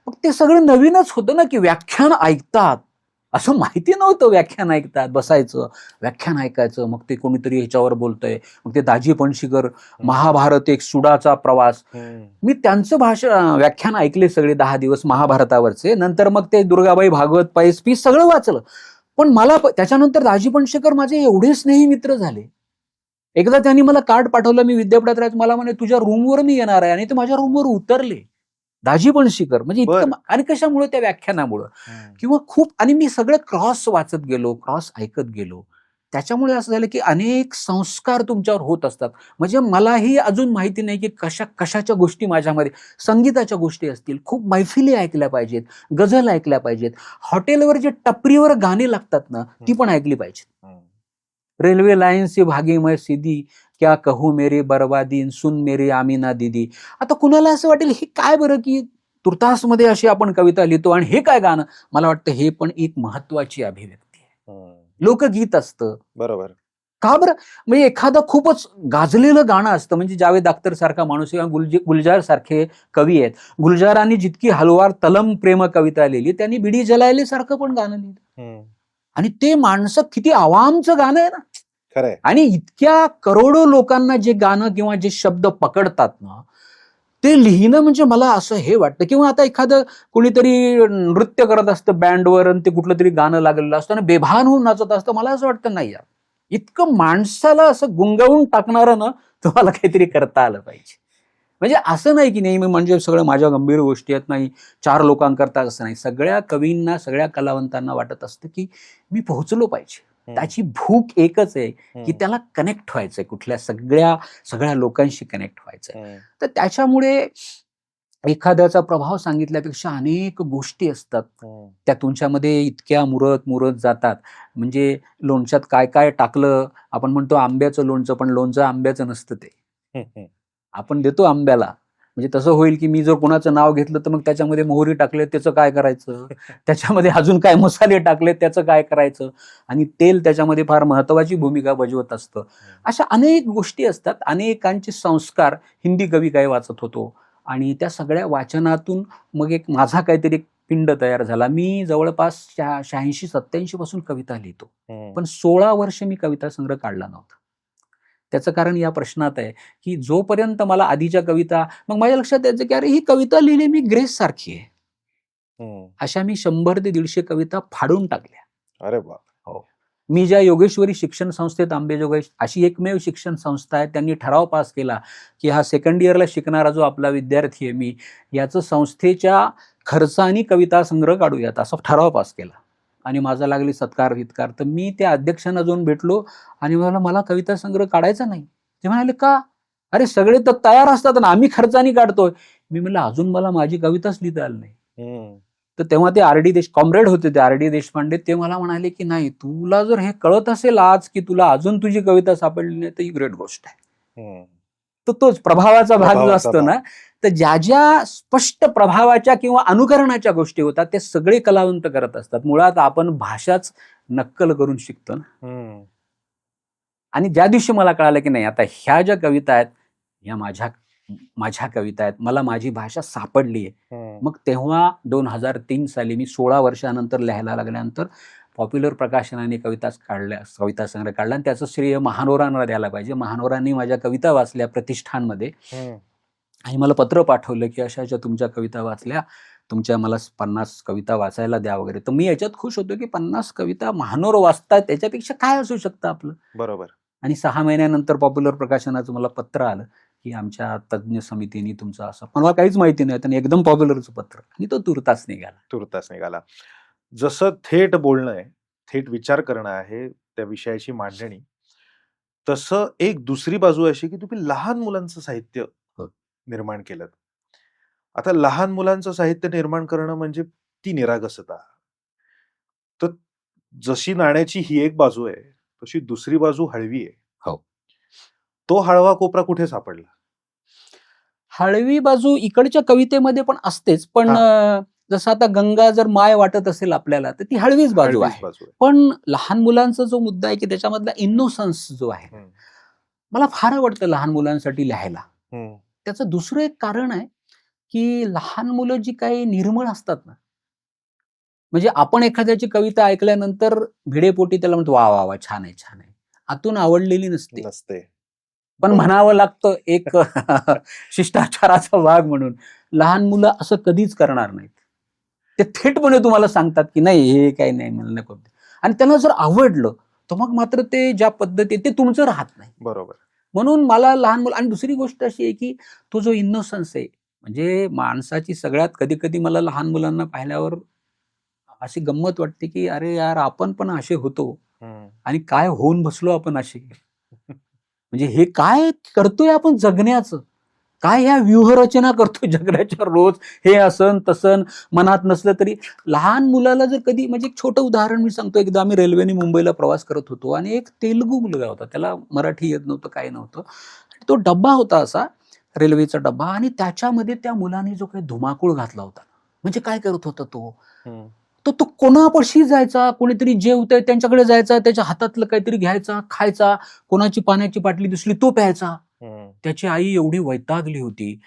मग ते सगळं नवीनच होतं ना की व्याख्यान ऐकतात, असं माहिती नव्हतं. व्याख्यान ऐकतात, बसायचं, व्याख्यान ऐकायचं. मग ते कोणीतरी ह्याच्यावर बोलतंय, मग ते दाजी पणशीकर, महाभारत एक सुडाचा प्रवास. मी त्यांचं व्याख्यान ऐकले सगळे 10 दिवस महाभारतावरचे. नंतर मग ते दुर्गाबाई भागवत, पैस पीस सगळं वाचलं. पण मला त्याच्यानंतर दाजी पणशीकर माझे एवढे स्नेही मित्र झाले. एकदा त्यांनी मला कार्ड पाठवलं, मी विद्यापीठात राहायचं, मला म्हणे तुझ्या रूमवर मी येणार आहे, आणि ते माझ्या रूमवर उतरले दाजी पणशीकर. म्हणजे इतकं. आणि कशामुळे, त्या व्याख्यानामुळं किंवा खूप. आणि मी सगळं क्रॉस वाचत गेलो, क्रॉस ऐकत गेलो. त्याच्यामुळे असं झालं की अनेक संस्कार तुमच्यावर होत असतात. म्हणजे मलाही अजून माहिती नाही की कशाच्या गोष्टी माझ्यामध्ये. संगीताच्या गोष्टी असतील, खूप मैफिली ऐकल्या पाहिजेत, गझल ऐकल्या पाहिजेत, हॉटेलवर जे टपरीवर गाणी लागतात ना ती पण ऐकली पाहिजेत. रेल्वे लाईन से भागी मैं सीधी, क्या कहू मेरी बर्बादी, सुन मेरी आमिना दीदी. आता कुणाला असं वाटेल हे काय बरं की तुर्तासमध्ये अशी आपण कविता लिहितो आणि हे काय गाणं. मला वाटतं हे पण एक महत्वाची अभिव्यक्ती आहे. लोकगीत असतं. बरोबर. का बरं. म्हणजे एखादं खूपच गाजलेलं गाणं असतं, म्हणजे जावेद अख्तर सारखा माणूस किंवा गुलजार सारखे कवी आहेत. गुलजारांनी जितकी हलवार तलम प्रेम कविता लिहिली, त्यांनी बिडी जलायले सारखं पण गाणं लिहिलं. आणि ते माणसं किती आवामचं गाणं आहे ना. खरंय. आणि इतक्या करोडो लोकांना जे गाणं किंवा जे शब्द पकडतात ना, ते लिहिणं म्हणजे मला असं हे वाटतं. किंवा आता एखादं कोणीतरी नृत्य करत असतं बँडवर आणि ते कुठलं तरी गाणं लागलेलं असतं आणि बेभान होऊन नाचत असतं, मला असं वाटतं नाही यार, इतकं माणसाला असं गुंगवून टाकणारं ना तुम्हाला काहीतरी करता आलं पाहिजे. म्हणजे असं नाही की नेहमी म्हणजे सगळं माझ्या गंभीर गोष्टी आहेत, नाही 4 लोकांकरता असं नाही. सगळ्या कवींना, सगळ्या कलावंतांना वाटत असतं की मी पोहोचलो पाहिजे. त्याची भूक एकच आहे की त्याला कनेक्ट व्हायचंय, कुठल्या सगळ्या लोकांशी कनेक्ट व्हायचंय. तर त्याच्यामुळे एखाद्याचा प्रभाव सांगितल्यापेक्षा अनेक गोष्टी असतात त्या तुमच्यामध्ये इतक्या मुरत जातात. म्हणजे लोणच्यात काय काय टाकलं, आपण म्हणतो आंब्याचं लोणचं, पण लोणचं आंब्याचं नसतं ते. आपण देतो आंब्याला, म्हणजे तसं होईल की मी जर कोणाचं नाव घेतलं तर मग त्याच्यामध्ये मोहरी टाकले त्याचं काय करायचं, त्याच्यामध्ये अजून काय मसाले टाकले त्याचं काय करायचं, आणि तेल त्याच्यामध्ये फार महत्वाची भूमिका बजावत असतं. अशा अनेक गोष्टी असतात, अनेकांचे संस्कार. हिंदी कवी काय वाचत होतो आणि त्या सगळ्या वाचनातून मग एक माझा काहीतरी एक पिंड तयार झाला. मी जवळपास 86-87 पासून कविता लिहितो, पण 16 वर्ष मी कविता संग्रह काढला नव्हता. त्याचं कारण या प्रश्नात आहे की जोपर्यंत मला आधीच्या कविता, मग माझ्या लक्षात यायचं की अरे ही कविता लिहिली मी ग्रेस सारखी आहे. अशा मी 100 ते 150 कविता फाडून टाकल्या. अरे वा. हो. मी ज्या योगेश्वरी शिक्षण संस्थेत, अंबेजोगाई अशी एकमेव शिक्षण संस्था आहे, त्यांनी ठराव पास केला की हा सेकंड इयरला शिकणारा जो आपला विद्यार्थी आहे मी, याचं संस्थेच्या खर्चाने कविता संग्रह काढूयात असा ठराव पास केला. आणि माझा लागली सत्कार वित्कार. तर मी त्या अध्यक्षांना जाऊन भेटलो आणि मला कविता संग्रह काढायचा नाही. ते म्हणाले का? अरे सगळे तर तयार असतात ना, आम्ही खर्चाने काढतोय. मी म्हणलं अजून मला माझी कविताच लिहिता आली नाही. तर तेव्हा ते आर डी कॉम्रेड होते, ते आर डी देशपांडे, ते मला म्हणाले की नाही, तुला जर हे कळत असेल आज की तुला अजून तुझी कविता सापडली नाही तर ही ग्रेट गोष्ट आहे. तर तोच प्रभावाचा भाग जो असतो ना, तर ज्या ज्या स्पष्ट प्रभावाच्या किंवा अनुकरणाच्या गोष्टी होतात ते सगळे कलावंत करत असतात. मुळात आपण भाषाच नक्कल करून शिकतो ना. आणि ज्या दिवशी मला कळालं की नाही आता ह्या ज्या कविता आहेत ह्या माझ्या कविता आहेत, मला माझी भाषा सापडली आहे, मग तेव्हा 2003 साली मी 16 वर्षानंतर लिहायला लागल्यानंतर पॉप्युलर प्रकाशनाने कविता संग्रह काढला आणि त्याचं श्रेय महानोरांना द्यायला पाहिजे. महानोरांनी माझ्या कविता वाचल्या प्रतिष्ठानमध्ये आणि मला पत्र पाठवलं की अशा तुमच्या कविता वाचल्या, तुमच्या मला 50 कविता वाचायला द्या वगैरे. तर मी याच्यात खुश होतो की 50 कविता महानोर वाचतात, त्याच्यापेक्षा काय असू शकतं आपलं. बरोबर. आणि 6 महिन्यानंतर पॉप्युलर प्रकाशनाचं मला पत्र आलं की आमच्या तज्ज्ञ समितीने तुमचं असं, मला काहीच माहिती नाही, त्यांनी एकदम पॉप्युलरचं पत्र, आणि तो तुर्तास निघाला. जसं थेट बोलणं आहे, थेट विचार करणं आहे त्या विषयाची मांडणी, तसं एक दुसरी बाजू अशी की तुम्ही लहान मुलांचं साहित्य निर्माण केलं. आता लहान मुलांचं साहित्य निर्माण करणं म्हणजे ती निरागसता. तर जशी नाण्याची ही एक बाजू आहे तशी दुसरी बाजू हळवी आहे. हो. तो हळवा कोपरा कुठे सापडला? हळवी बाजू इकडच्या कवितेमध्ये पण असतेच, पण जसं आता गंगा जर माय वाटत असेल आपल्याला तर ती हळवीच बाजू आहे. पण लहान मुलांचा जो मुद्दा आहे की त्याच्यामधला इनोसन्स जो आहे, मला फार आवडतं लहान मुलांसाठी लिहायला. त्याचं दुसरं एक कारण आहे की लहान मुलं जी काही निर्मळ असतात ना, म्हणजे आपण एखाद्याची कविता ऐकल्यानंतर भिडेपोटी त्याला म्हणतो वा वा वा छान आहे, आतून आवडलेली नसते, पण म्हणावं लागतं एक शिष्टाचाराचा भाग म्हणून. लहान मुलं असं कधीच करणार नाहीत. ते थेटपणे तुम्हाला सांगतात की नाही हे काही नाही, मला नको. आणि त्यांना जर आवडलं तर मग मात्र ते ज्या पद्धती ते तुमचं राहत नाही. बरोबर. म्हणून मला लहान मुलं. आणि दुसरी गोष्ट अशी आहे की तो जो इनोसन्स आहे, म्हणजे माणसाची सगळ्यात कधी कधी मला लहान मुलांना पाहिल्यावर अशी गंमत वाटते की अरे यार आपण पण असे होतो आणि काय होऊन बसलो आपण असे. म्हणजे हे काय करतोय आपण जगण्याचं, काय ह्या व्यूहरचना करतोय जगण्याच्या रोज, हे असन तसन मनात नसलं तरी. लहान मुलाला जर कधी, म्हणजे एक छोटं उदाहरण मी सांगतो. एकदा आम्ही रेल्वेने मुंबईला प्रवास करत होतो आणि एक तेलुगू मुलगा होता, त्याला मराठी येत नव्हतं, काय नव्हतं. तो डब्बा होता असा रेल्वेचा डब्बा, आणि त्याच्यामध्ये त्या मुलाने जो काही धुमाकूळ घातला होता, म्हणजे काय करत होता तो कोणापाशी जायचा, कोणीतरी जेवतंय त्यांच्याकडे जायचा, त्याच्या हातातलं काहीतरी घ्यायचा, खायचा, कोणाची पाण्याची बाटली दिसली तो प्यायचा. त्याची आई एवढी वैतागली होती.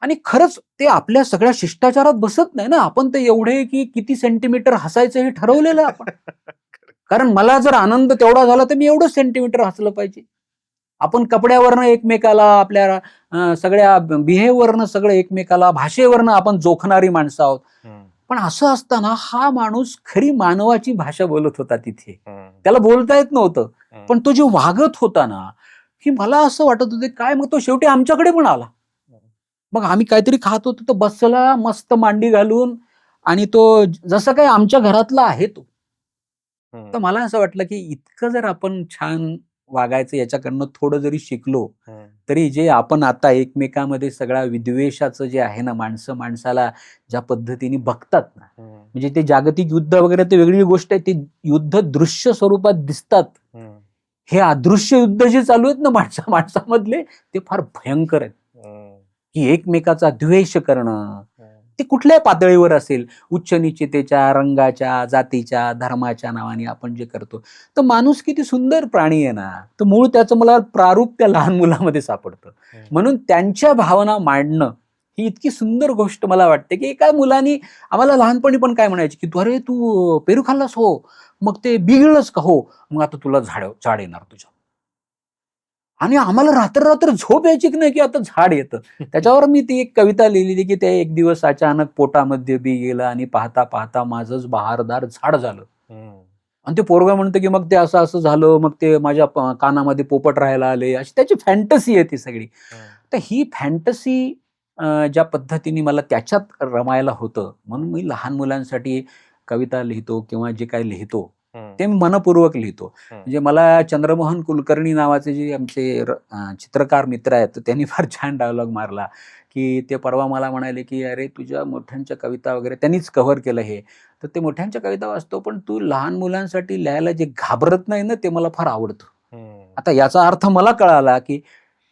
आणि खरंच ते आपल्या सगळ्या शिष्टाचारात बसत नाही ना. आपण ते एवढे की किती सेंटीमीटर हसायचं हे ठरवलेलं आपण. कारण मला जर आनंद तेवढा झाला तर मी एवढं सेंटीमीटर हसलं पाहिजे. आपण कपड्यावरनं एकमेकाला, आपल्या सगळ्या बिहेवरनं, सगळं एकमेकाला, भाषेवरनं आपण जोखणारी माणसं आहोत. पण असं असताना हा माणूस खरी मानवाची भाषा बोलत होता तिथे. त्याला बोलता येत नव्हतं, पण तो जो वागत होता ना, की मला असं वाटत होतं काय. मग तो शेवटी आमच्याकडे पण आला. मग आम्ही काहीतरी खात होतो, तो बसला मस्त मांडी घालून, आणि तो जसं काही आमच्या घरातला आहे तो. तर मला असं वाटलं की इतकं जर आपण छान वागायचं याच्याकडनं थोडं जरी शिकलो तरी जे आपण आता एकमेकांमध्ये सगळ्या विद्वेषाचं जे आहे ना, माणसं माणसाला ज्या पद्धतीने बघतात ना, म्हणजे ते जागतिक युद्ध वगैरे ते वेगळी गोष्ट आहे, ते युद्ध दृश्य स्वरूपात दिसतात. हे अदृश्य युद्ध जे चालू आहेत ना माणसामधले, ते फार भयंकर आहेत. की एकमेकाचा द्वेष करणं, ते कुठल्याही पातळीवर असेल, उच्च निश्चितेच्या, रंगाच्या, जातीच्या, धर्माच्या नावाने आपण जे करतो. तर माणूस किती सुंदर प्राणी आहे ना, तर मूळ त्याचं मला प्रारूप त्या लहान मुलामध्ये सापडतं. म्हणून त्यांच्या भावना मांडणं ही इतकी सुंदर गोष्ट मला वाटते, की एका मुलाने आम्हाला लहानपणी पण काय म्हणायचे, की अरे तू पेरू खाल्लास हो, मग ते बिघडलंच का हो, मग आता तुला झाड येणार तुझ्या. आणि आम्हाला रात्र झोप यायची की नाही की आता झाड येतं. त्याच्यावर मी ती एक कविता लिहिली की ते एक दिवस अचानक पोटामध्ये बी गेलं आणि पाहता पाहता माझंच बहारदार झाड झालं. आणि ते पोरगा म्हणतं की मग ते असं असं झालं, मग ते माझ्या कानामध्ये पोपट राहायला आले, अशी त्याची फॅन्टसी आहे ती सगळी. तर ही फॅन्टसी ज्या पद्धतीने मला त्याच्यात रमायला होतं, म्हणून मी लहान मुलांसाठी कविता लिहितो किंवा जे काही लिहितो ते मी मनपूर्वक लिहितो. म्हणजे मला चंद्रमोहन कुलकर्णी नावाचे जे आमचे चित्रकार मित्र आहेत, त्यांनी फार छान डायलॉग मारला की ते परवा मला म्हणाले की अरे तुझ्या मोठ्यांच्या कविता वगैरे, त्यांनीच कव्हर केलं हे, तर ते मोठ्यांच्या कविता वाचतो पण तू लहान मुलांसाठी लिहायला जे घाबरत नाही ना, ते मला फार आवडतं. आता याचा अर्थ मला कळाला की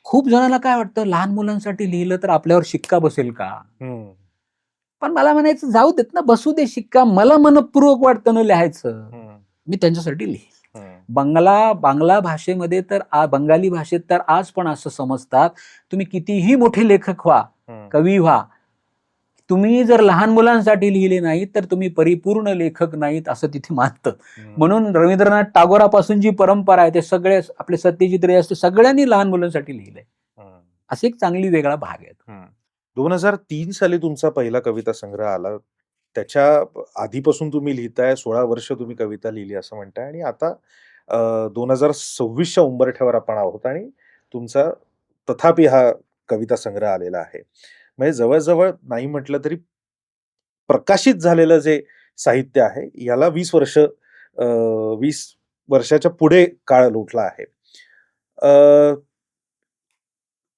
खूप जणांना काय वाटतं, लहान मुलांसाठी लिहिलं तर आपल्यावर शिक्का बसेल का. पण मला म्हणायचं जाऊ देत ना, बसू दे शिक्का, मला मनपूर्वक वाटतं ना लिहायचं, मी त्यांच्यासाठी लिहिल. बांगला भाषेमध्ये तर बंगाली भाषेत तर आज पण असं समजतात, तुम्ही कितीही मोठे लेखक व्हा, कवी व्हा, तुम्ही जर लहान मुलांसाठी लिहिले नाही तर तुम्ही परिपूर्ण लेखक नाहीत असं तिथे मानतं. म्हणून रवींद्रनाथ टागोरापासून जी परंपरा आहे ते सगळे आपले सत्यजित रे असते सगळ्यांनी लहान मुलांसाठी लिहिलंय. अशी एक चांगली वेगळा भाग आहे. 2003 साली तुमचा पहिला कविता संग्रह आला. त्याच्या आधीपासून तुम्ही लिहिताय, 16 वर्ष तुम्ही कविता लिहिली असं म्हणताय आणि आता 2026च्या उंबरठ्यावर आपण आहोत आणि तुमचा तथापि हा कविता संग्रह आलेला आहे. म्हणजे जवळजवळ नाही म्हटलं तरी प्रकाशित झालेलं जे साहित्य आहे याला 20 वर्षाच्या पुढे काळ लोटला आहे.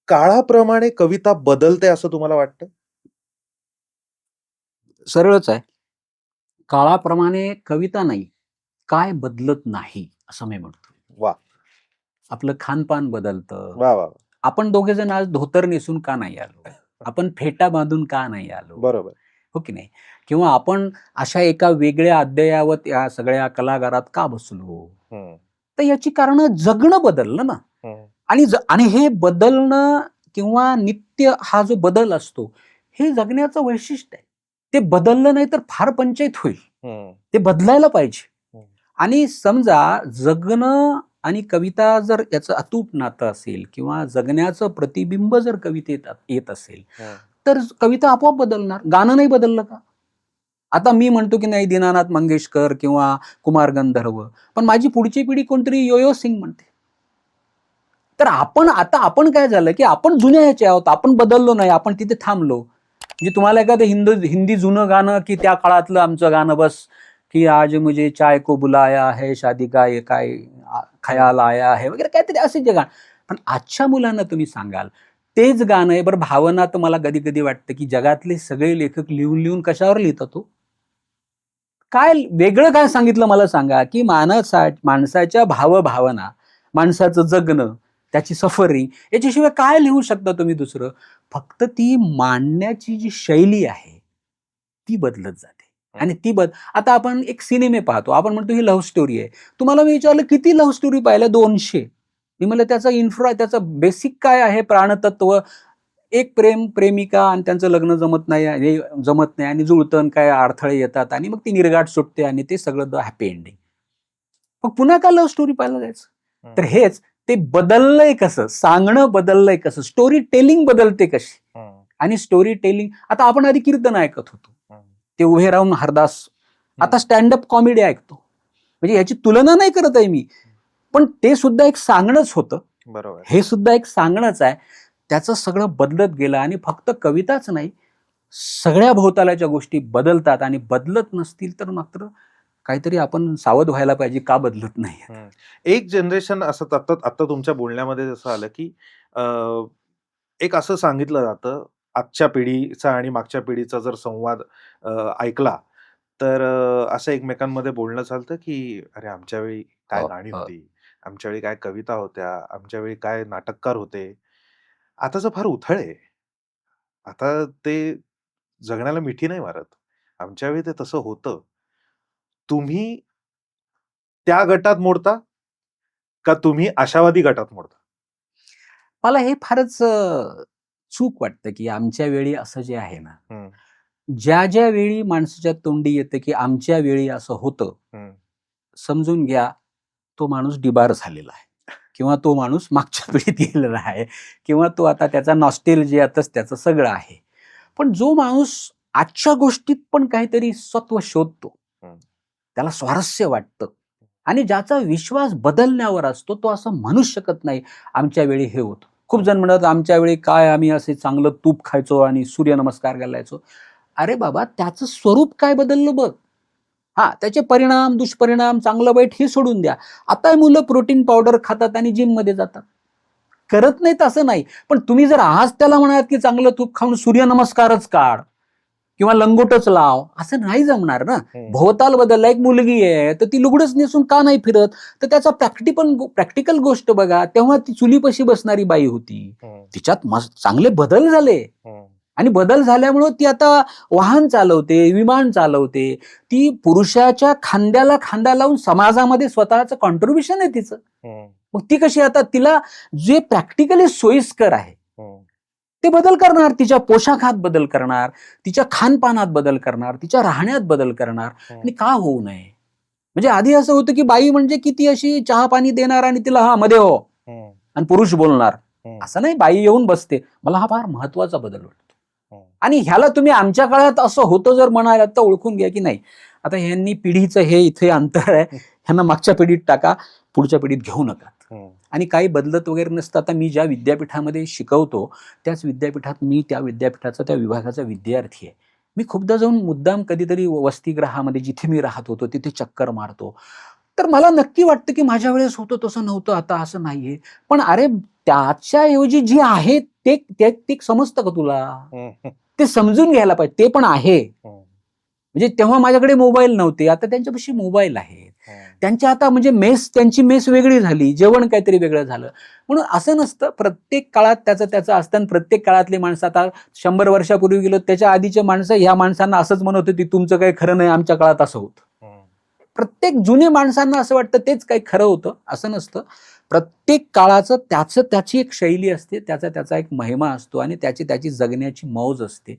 काळाप्रमाणे कविता बदलते असं तुम्हाला वाटतं? सरळच आहे, काळाप्रमाणे कविता नाही, काय बदलत नाही असं मी म्हणतो. वा. आपलं खानपान बदलतं. वा वा. आपण दोघे जण आज धोतर नेसून का नाही आलो, आपण फेटा बांधून का नाही आलो, बरोबर हो की नाही, किंवा आपण अशा एका वेगळ्या अध्यायावर या सगळ्या कलागारात का बसलो, तर याची कारण जगणं बदललं ना. आणि हे बदलणं किंवा नित्य हा जो बदल असतो हे जगण्याचं वैशिष्ट्य आहे. ते बदललं नाही तर फार पंचायत होईल, ते बदलायला पाहिजे. आणि समजा जगणं आणि कविता जर याचं अतूट नातं असेल किंवा जगण्याचं प्रतिबिंब जर कवितेत येत असेल तर कविता आपोआप बदलणार. गाणं नाही बदललं का? आता मी म्हणतो की नाही दीनानाथ मंगेशकर किंवा कुमार गंधर्व, पण माझी पुढची पिढी कोणतरी योयो सिंग म्हणते. तर आपण काय झालं की आपण जुन्या ह्याचे आहोत, आपण बदललो नाही, आपण तिथे थांबलो. म्हणजे तुम्हाला एखादं हिंदी जुनं गाणं की त्या काळातलं आमचं गाणं बस की आज मुझे चाय को बुलाया है शादी का ये काय खयाल आया है वगैरे काहीतरी असे जे गाणं, पण आजच्या मुलांना तुम्ही सांगाल तेच गाणं आहे. बरं भावना तर मला कधी कधी वाटतं की जगातले सगळे लेखक लिहून लिहून कशावर लिहितात तो, काय वेगळं काय सांगितलं मला सांगा, की माणसाच्या भावभावना, माणसाचं जगणं, त्याची सफरिंग, याच्याशिवाय काय लिहू शकता तुम्ही दुसरं. फक्त ती मांडण्याची जी शैली आहे ती बदलत जाते. आणि आता आपण एक सिनेमे पाहतो, आपण म्हणतो ही लव्ह स्टोरी आहे. तुम्हाला मी विचारलं किती लव्ह स्टोरी पाहिल्या, 200. मी म्हणलं त्याचं बेसिक काय आहे, प्राणतत्व. एक प्रेमिका आणि त्यांचं लग्न जमत नाही आणि जुळतं, काय अडथळे येतात आणि मग ती निर्गाठ सुटते आणि ते सगळं हॅपी एंडिंग. मग पुन्हा का लव्ह स्टोरी पाहायला जायचं. तर हेच ते बदललंय कसं, सांगणं बदललंय कसं, स्टोरी टेलिंग बदलते कशी. आणि स्टोरी टेलिंग, आता आपण आधी कीर्तन ऐकत होतो, ते उभे राहून हरदास, आता स्टँडअप कॉमेडी ऐकतो. म्हणजे याची तुलना नाही करत आहे मी, पण ते सुद्धा एक सांगणंच होतं. बरोबर, हे सुद्धा एक सांगणंच आहे. त्याचं सगळं बदलत गेलं आणि फक्त कविताच नाही, सगळ्या भोवतालाच्या गोष्टी बदलतात आणि बदलत नसतील तर मात्र काहीतरी आपण सावध व्हायला पाहिजे, का बदलत नाही. हं. एक जनरेशन असं आता तुमच्या बोलण्यामध्ये जसं आलं, की एक असं सांगितलं जातं, आजच्या पिढीचा आणि मागच्या पिढीचा जर संवाद ऐकला, तर असं एकमेकांमध्ये बोलणं चालतं, की "अरे, आमच्या वेळी काय हो, गाणी हो. होती, आमच्या वेळी काय कविता होत्या, आमच्या वेळी काय नाटककार होते." आताचं फार उथळ आहे. आता ते जगण्याला मिठी नाही मारत. आमच्या वेळी ते तसं होतं. तुम्ही त्या गटात मोडता का तुम्ही आशावादी गटात मोडता? मला हे फारच चूक वाटतं, की आमच्या वेळी असं जे आहे ना, हं, ज्या वेळी माणसाच्या तोंडी येतं, की आमच्या वेळी असं होतं, हं, समजून घ्या, तो माणूस डिबार झालेला आहे किंवा तो माणूस मागच्या पिढीत गेलेला आहे किंवा तो आता त्याचा नॉस्टेल्जियातच त्याचं सगळं आहे. पण जो माणूस आजच्या गोष्टीत पण काहीतरी सत्व शोधतो, हं. त्याला स्वारस्य वाटतं आणि ज्याचा विश्वास बदलण्यावर असतो, तो असं म्हणूच शकत नाही, आमच्या वेळी हे होतं. खूप जण म्हणतात, आमच्या वेळी काय आम्ही असे चांगलं तूप खायचो आणि सूर्यनमस्कार घालायचो. अरे बाबा, त्याचं स्वरूप काय बदललं बघ. हां, त्याचे परिणाम, दुष्परिणाम, चांगलं वाईट हे सोडून द्या. आता मुलं प्रोटीन पावडर खातात आणि जिममध्ये जातात. करत नाहीत असं नाही. पण तुम्ही जर आज त्याला म्हणालात, की चांगलं तूप खाऊन सूर्यनमस्कारच काढ किंवा लंगोटच लाव, असं नाही जमणार ना. हं. भोवताल बदलला, एक मुलगी आहे, तर ती लुगडंच नेसून का नाही फिरत? तर त्याचा प्रॅक्टिकल गोष्ट बघा. तेव्हा ती चुलीपाशी बसणारी बाई होती. हं, तिच्यात चांगले बदल झाले. हं, आणि बदल झाल्यामुळं ती आता वाहन चालवते, विमान चालवते. ती पुरुषाच्या खांद्याला खांदा लावून समाजामध्ये स्वतःचं कॉन्ट्रिब्युशन आहे तिचं. हं, मग ती कशी आता तिला जे प्रॅक्टिकली सोयीस्कर आहे, हं, ते बदल करणार. तिच्या पोशाखात बदल करणार, तिच्या खानपानात बदल करणार, तिच्या राहण्यात बदल करणार. हं, आणि का होऊ नये? म्हणजे आधी असं होतं, की बाई म्हणजे की ती अशी चहा-पाणी देणार आणि तिला "हां, मध्ये हो" हं, आणि पुरुष बोलणार. हं, असं नाही, बाई येऊन बसते. मला हा फार महत्वाचा बदल वाटतो. हं. आणि ह्याला तुम्ही आमच्या काळात असं होतं जर म्हणालात तर ओळखून घ्या, की नाही. आता ह्यांनी पिढीचं हे इथे अंतर आहे. ह्यांना मागच्या पिढीत टाका, पुढच्या पिढीत घेऊ नका. हं, आणि काही बदलत वगैरे नसतं. आता मी ज्या विद्यापीठामध्ये शिकवतो, त्याच विद्यापीठात मी त्या विद्यापीठाचा, त्या विभागाचा विद्यार्थी आहे. मी खूपदा जाऊन मुद्दाम कधीतरी वसतिगृहामध्ये जिथे मी राहत होतो, तिथे चक्कर मारतो. तर मला नक्की वाटतं, की माझ्या वेळेस होतं तसं नव्हतं, आता असं नाहीये. पण अरे, त्याच्याऐवजी जे आहे ते ते ते समजतं का तुला? हं, हं, ते समजून घ्यायला पाहिजे. ते पण आहे. हं, म्हणजे तेव्हा माझ्याकडे मोबाईल नव्हते. आता त्यांच्यापाशी मोबाईल आहेत. हं. त्यांच्या आता म्हणजे त्यांची मेस वेगळी झाली. जेवण काहीतरी वेगळं झालं. म्हणून असं नसतं. प्रत्येक काळात त्याचं असतं आणि प्रत्येक काळातली माणसं आता 100 वर्षापूर्वी गेलो त्याच्या आधीचे माणसं ह्या माणसांना असंच म्हणत होती, तुमचं काही खरं नाही, आमच्या काळात असं होतं. प्रत्येक जुने माणसांना असं वाटतं तेच काही खरं होतं, असं नसतं. प्रत्येक काळाचं त्याची एक शैली असते, त्याचा एक महिमा असतो आणि त्याची जगण्याची मौज असते.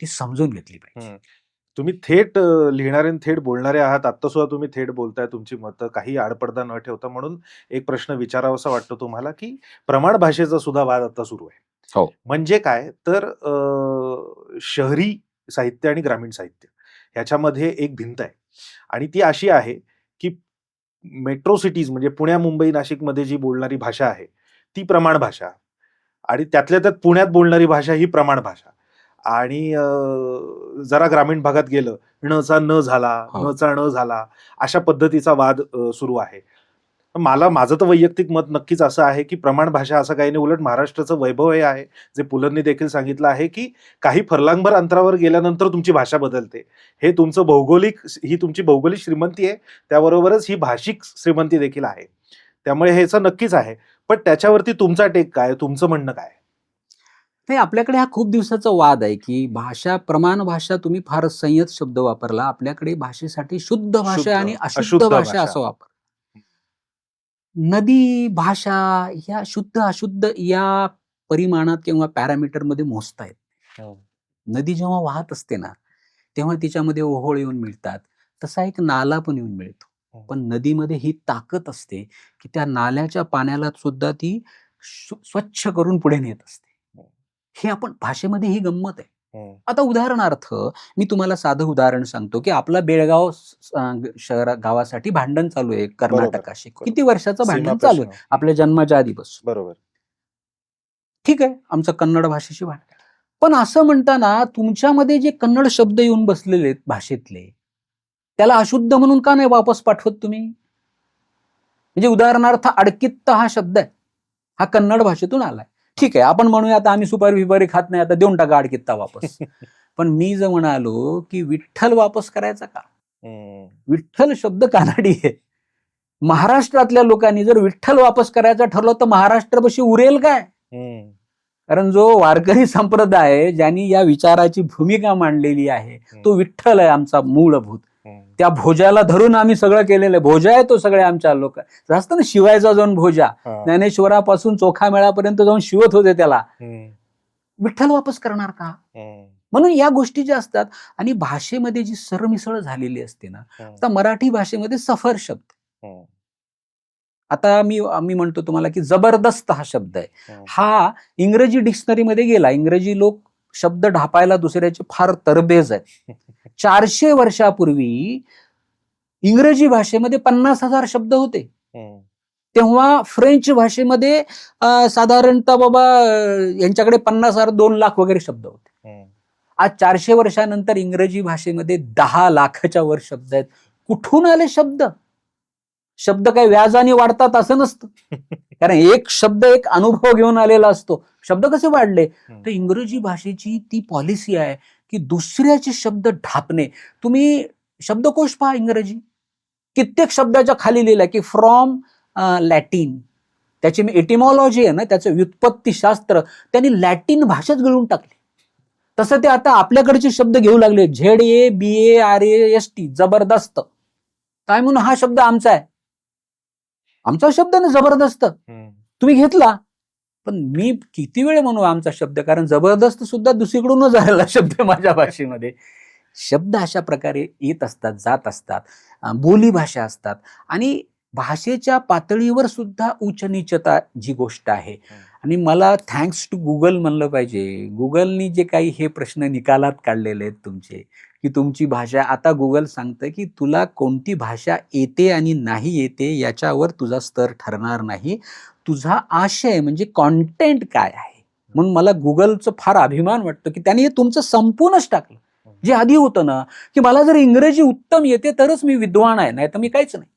ती समजून घेतली पाहिजे. तुम्ही थेट लिहिणारे आणि थेट बोलणारे आहात. आत्ता सुद्धा तुम्ही थेट बोलताय तुमची मतं काही आडपडदा न ठेवता. म्हणून एक प्रश्न विचारावासा वाटतो तुम्हाला, की प्रमाण भाषेचा सुद्धा वाद आता सुरू आहे. हो. म्हणजे काय तर शहरी साहित्य आणि ग्रामीण साहित्य ह्याच्यामध्ये एक भिंत आहे आणि ती अशी आहे, की मेट्रो सिटीज म्हणजे पुण्या, मुंबई, नाशिकमध्ये जी बोलणारी भाषा आहे, ती प्रमाण भाषा आणि त्यातल्या त्यात पुण्यात बोलणारी भाषा ही प्रमाण भाषा आणि जरा ग्रामीण भागात गेलं, णचा न झाला, हो. नचा ण झाला, अशा पद्धतीचा वाद सुरू आहे. माझं तर वैयक्तिक मत नक्कीच असं आहे, की प्रमाण भाषा असं काही नाही. उलट महाराष्ट्राचं वैभव हे आहे, जे पुलंनी देखील सांगितलं आहे, की काही फर्लांगभर अंतरावर गेल्यानंतर तुमची भाषा बदलते. ही तुमची भौगोलिक श्रीमंती आहे, त्याबरोबरच ही भाषिक श्रीमंती देखील आहे. त्यामुळे ह्याचं नक्कीच आहे. पण त्याच्यावरती तुमचा टेक काय? तुमचं म्हणणं काय? नाही, आपल्याकडे हा खूप दिवसाचा वाद आहे, की प्रमाण भाषा तुम्ही फार संयत शब्द वापरला. आपल्याकडे भाषेसाठी शुद्ध भाषा आणि अशुद्ध भाषा असं वापर. नदी, भाषा ह्या शुद्ध-अशुद्ध या परिमाणात किंवा पॅरामीटरमध्ये मोजता येत. नदी जेव्हा वाहत असते ना, तेव्हा तिच्यामध्ये ओहोळ येऊन मिळतात. तसा एक नाला पण येऊन मिळतो. पण नदीमध्ये ही ताकद असते, की त्या नाल्याच्या पाण्याला सुद्धा ती स्वच्छ करून पुढे नेत असते. हे आपण भाषेमध्ये ही गंमत आहे. आता उदाहरणार्थ मी तुम्हाला साधं उदाहरण सांगतो, की आपला बेळगाव गावासाठी भांडण चालू आहे कर्नाटकाशी. किती वर्षाचं भांडण चालू आहे आपल्या जन्माच्या आधीपासून. बरोबर. ठीक आहे, आमचं कन्नड भाषेशी भांडण. पण असं म्हणताना तुमच्यामध्ये जे कन्नड शब्द येऊन बसलेले आहेत भाषेतले, त्याला अशुद्ध म्हणून का नाही वापस पाठवत तुम्ही? म्हणजे उदाहरणार्थ अडकित्त हा शब्द आहे, हा कन्नड भाषेतून आलाय. ठीक आहे, आपण म्हणूया आता आम्ही सुपारी बिपारी खात नाही, आता देऊन टाका अडकित्ता वापस. पण मी जर म्हणालो की विठ्ठल वापस करायचा का? विठ्ठल शब्द कानडी आहे. महाराष्ट्रातल्या लोकांनी जर विठ्ठल वापस करायचं ठरलं तर महाराष्ट्रापाशी उरेल काय? कारण जो वारकरी संप्रदाय ज्यांनी या विचाराची भूमिका मांडलेली आहे तो विठ्ठल आहे आमचा मूलभूत. त्या भोजाला धरून आम्ही सगळं केलेलं आहे. भोजा आहे तो सगळे आमच्या लोक जास्त ना शिवायचा जाऊन भोजा, ज्ञानेश्वरापासून चोखा मेळापर्यंत जाऊन शिवत होते त्याला. विठ्ठल वापस करणार का? म्हणून या गोष्टी ज्या असतात आणि भाषेमध्ये जी सरमिसळ झालेली असते ना, आता मराठी भाषेमध्ये सफर शब्द, आता मी म्हणतो तुम्हाला की जबरदस्त हा शब्द आहे, हा इंग्रजी डिक्शनरीमध्ये गेला. इंग्रजी लोक शब्द ढापायला दुसऱ्याचे फार तरबेज आहेत. 400 वर्षापूर्वी इंग्रजी भाषेमध्ये 50,000 शब्द होते. तेव्हा फ्रेंच भाषेमध्ये साधारणतः बाबा यांच्याकडे 50,000 2 लाख वगैरे शब्द होते. आज 400 वर्षानंतर इंग्रजी भाषेमध्ये 10 लाखाच्या वर शब्द आहेत. कुठून आले शब्द? शब्द काही व्याजाने वाढतात असं नसतं, कारण एक शब्द एक अनुभव घेऊन आलेला असतो. शब्द कसे वाढले? तर इंग्रजी भाषेची ती पॉलिसी आहे की दुसऱ्याचे शब्द ढापणे. तुम्ही शब्दकोश पहा इंग्रजी, कित्येक शब्दाच्या खाली लिहिलं की फ्रॉम लॅटिन. त्याची एटिमॉलॉजी आहे ना, त्याचं व्युत्पत्तीशास्त्र त्यांनी लॅटिन भाषेत गिळून टाकली. तसं ते आता आपल्याकडचे शब्द घेऊ लागले. ZABARAST, जबरदस्त. काय म्हणून हा शब्द आमचा आहे, आमचा शब्द ना जबरदस्त, तुम्ही घेतला. पण मी किती वेळ म्हणू आमचा शब्द, कारण जबरदस्त सुद्धा दुसरीकडूनच आलेला शब्द माझ्या भाषेमध्ये. शब्द अशा प्रकारे येत असतात, जात असतात, बोली भाषा असतात. आणि भाषेच्या पातळीवर सुद्धा उच्च नीचता जी गोष्ट आहे. आणि मला थँक्स टू गुगल म्हणलं पाहिजे. गुगलनी जे काही हे प्रश्न निकालात काढलेले आहेत तुमचे, की तुमची भाषा, आता गुगल सांगतं की तुला कोणती भाषा येते आणि नाही येते याच्यावर तुझा स्तर ठरणार नाही, तुझा आशय म्हणजे कॉन्टेंट काय आहे. म्हणून मला गुगलचं फार अभिमान वाटतो की त्याने हे तुमचं संपूर्णच टाकलं. जे आधी होतं ना की मला जर इंग्रजी उत्तम येते तरच मी विद्वान आहे, नाही तर मी काहीच नाही.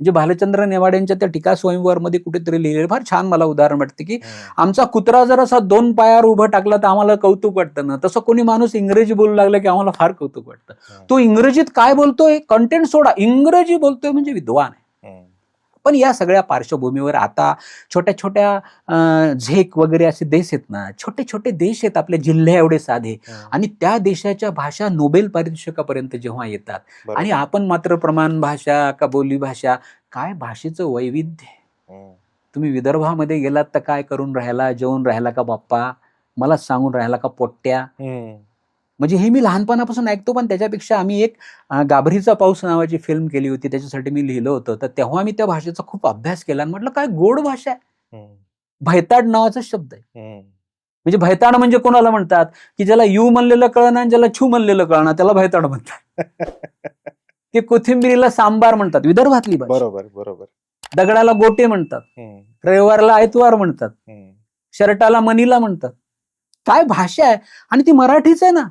म्हणजे भालचंद्र नेवाड्यांच्या त्या टीका स्वयंवरमध्ये कुठेतरी लिहिलेलं फार छान मला उदाहरण वाटते की आमचा कुत्रा जर असा 2 पायावर उभं टाकला तर आम्हाला कौतुक वाटतं ना, तसं कोणी माणूस इंग्रजी बोलू लागला की आम्हाला फार कौतुक वाटतं. तो इंग्रजीत काय बोलतोय, कंटेंट सोडा, इंग्रजी बोलतोय म्हणजे विद्वान आहे. पण या सगळ्या पार्श्वभूमीवर आता छोट्या छोट्या झेक वगैरे असे देश आहेत ना, छोटे छोटे देश आहेत आपल्या जिल्ह्या एवढे साधे, आणि त्या देशाच्या भाषा नोबेल पारितोषिकापर्यंत जेव्हा येतात आणि आपण मात्र प्रमाण भाषा का बोली भाषा, काय भाषेचं वैविध्य. तुम्ही विदर्भामध्ये गेलात तर काय करून राहिला, जेवून राहिला का बाप्पा, मला सांगून राहिला का पोट्ट्या. म्हणजे हे मी लहानपणापासून ऐकतो. पण त्याच्यापेक्षा आम्ही एक गाभरीचा पाऊस नावाची फिल्म केली होती, त्याच्यासाठी मी लिहिलं होतं. तर तेव्हा मी त्या भाषेचा खूप अभ्यास केला आणि म्हटलं काय गोड भाषा आहे. भैताड नावाचा शब्द आहे. म्हणजे भैताड म्हणजे कोणाला म्हणतात की ज्याला यू म्हणलेलं कळणार आणि ज्याला छू म्हणलेलं कळणार त्याला भैताड म्हणतात. ते कोथिंबिरीला सांबार म्हणतात, विदर्भातली भाषा. बरोबर बरोबर. दगडाला गोटे म्हणतात, रविवारला आयतवार म्हणतात, शर्टाला मनीला म्हणतात. काय भाषा आहे. आणि ती मराठीच आहे ना,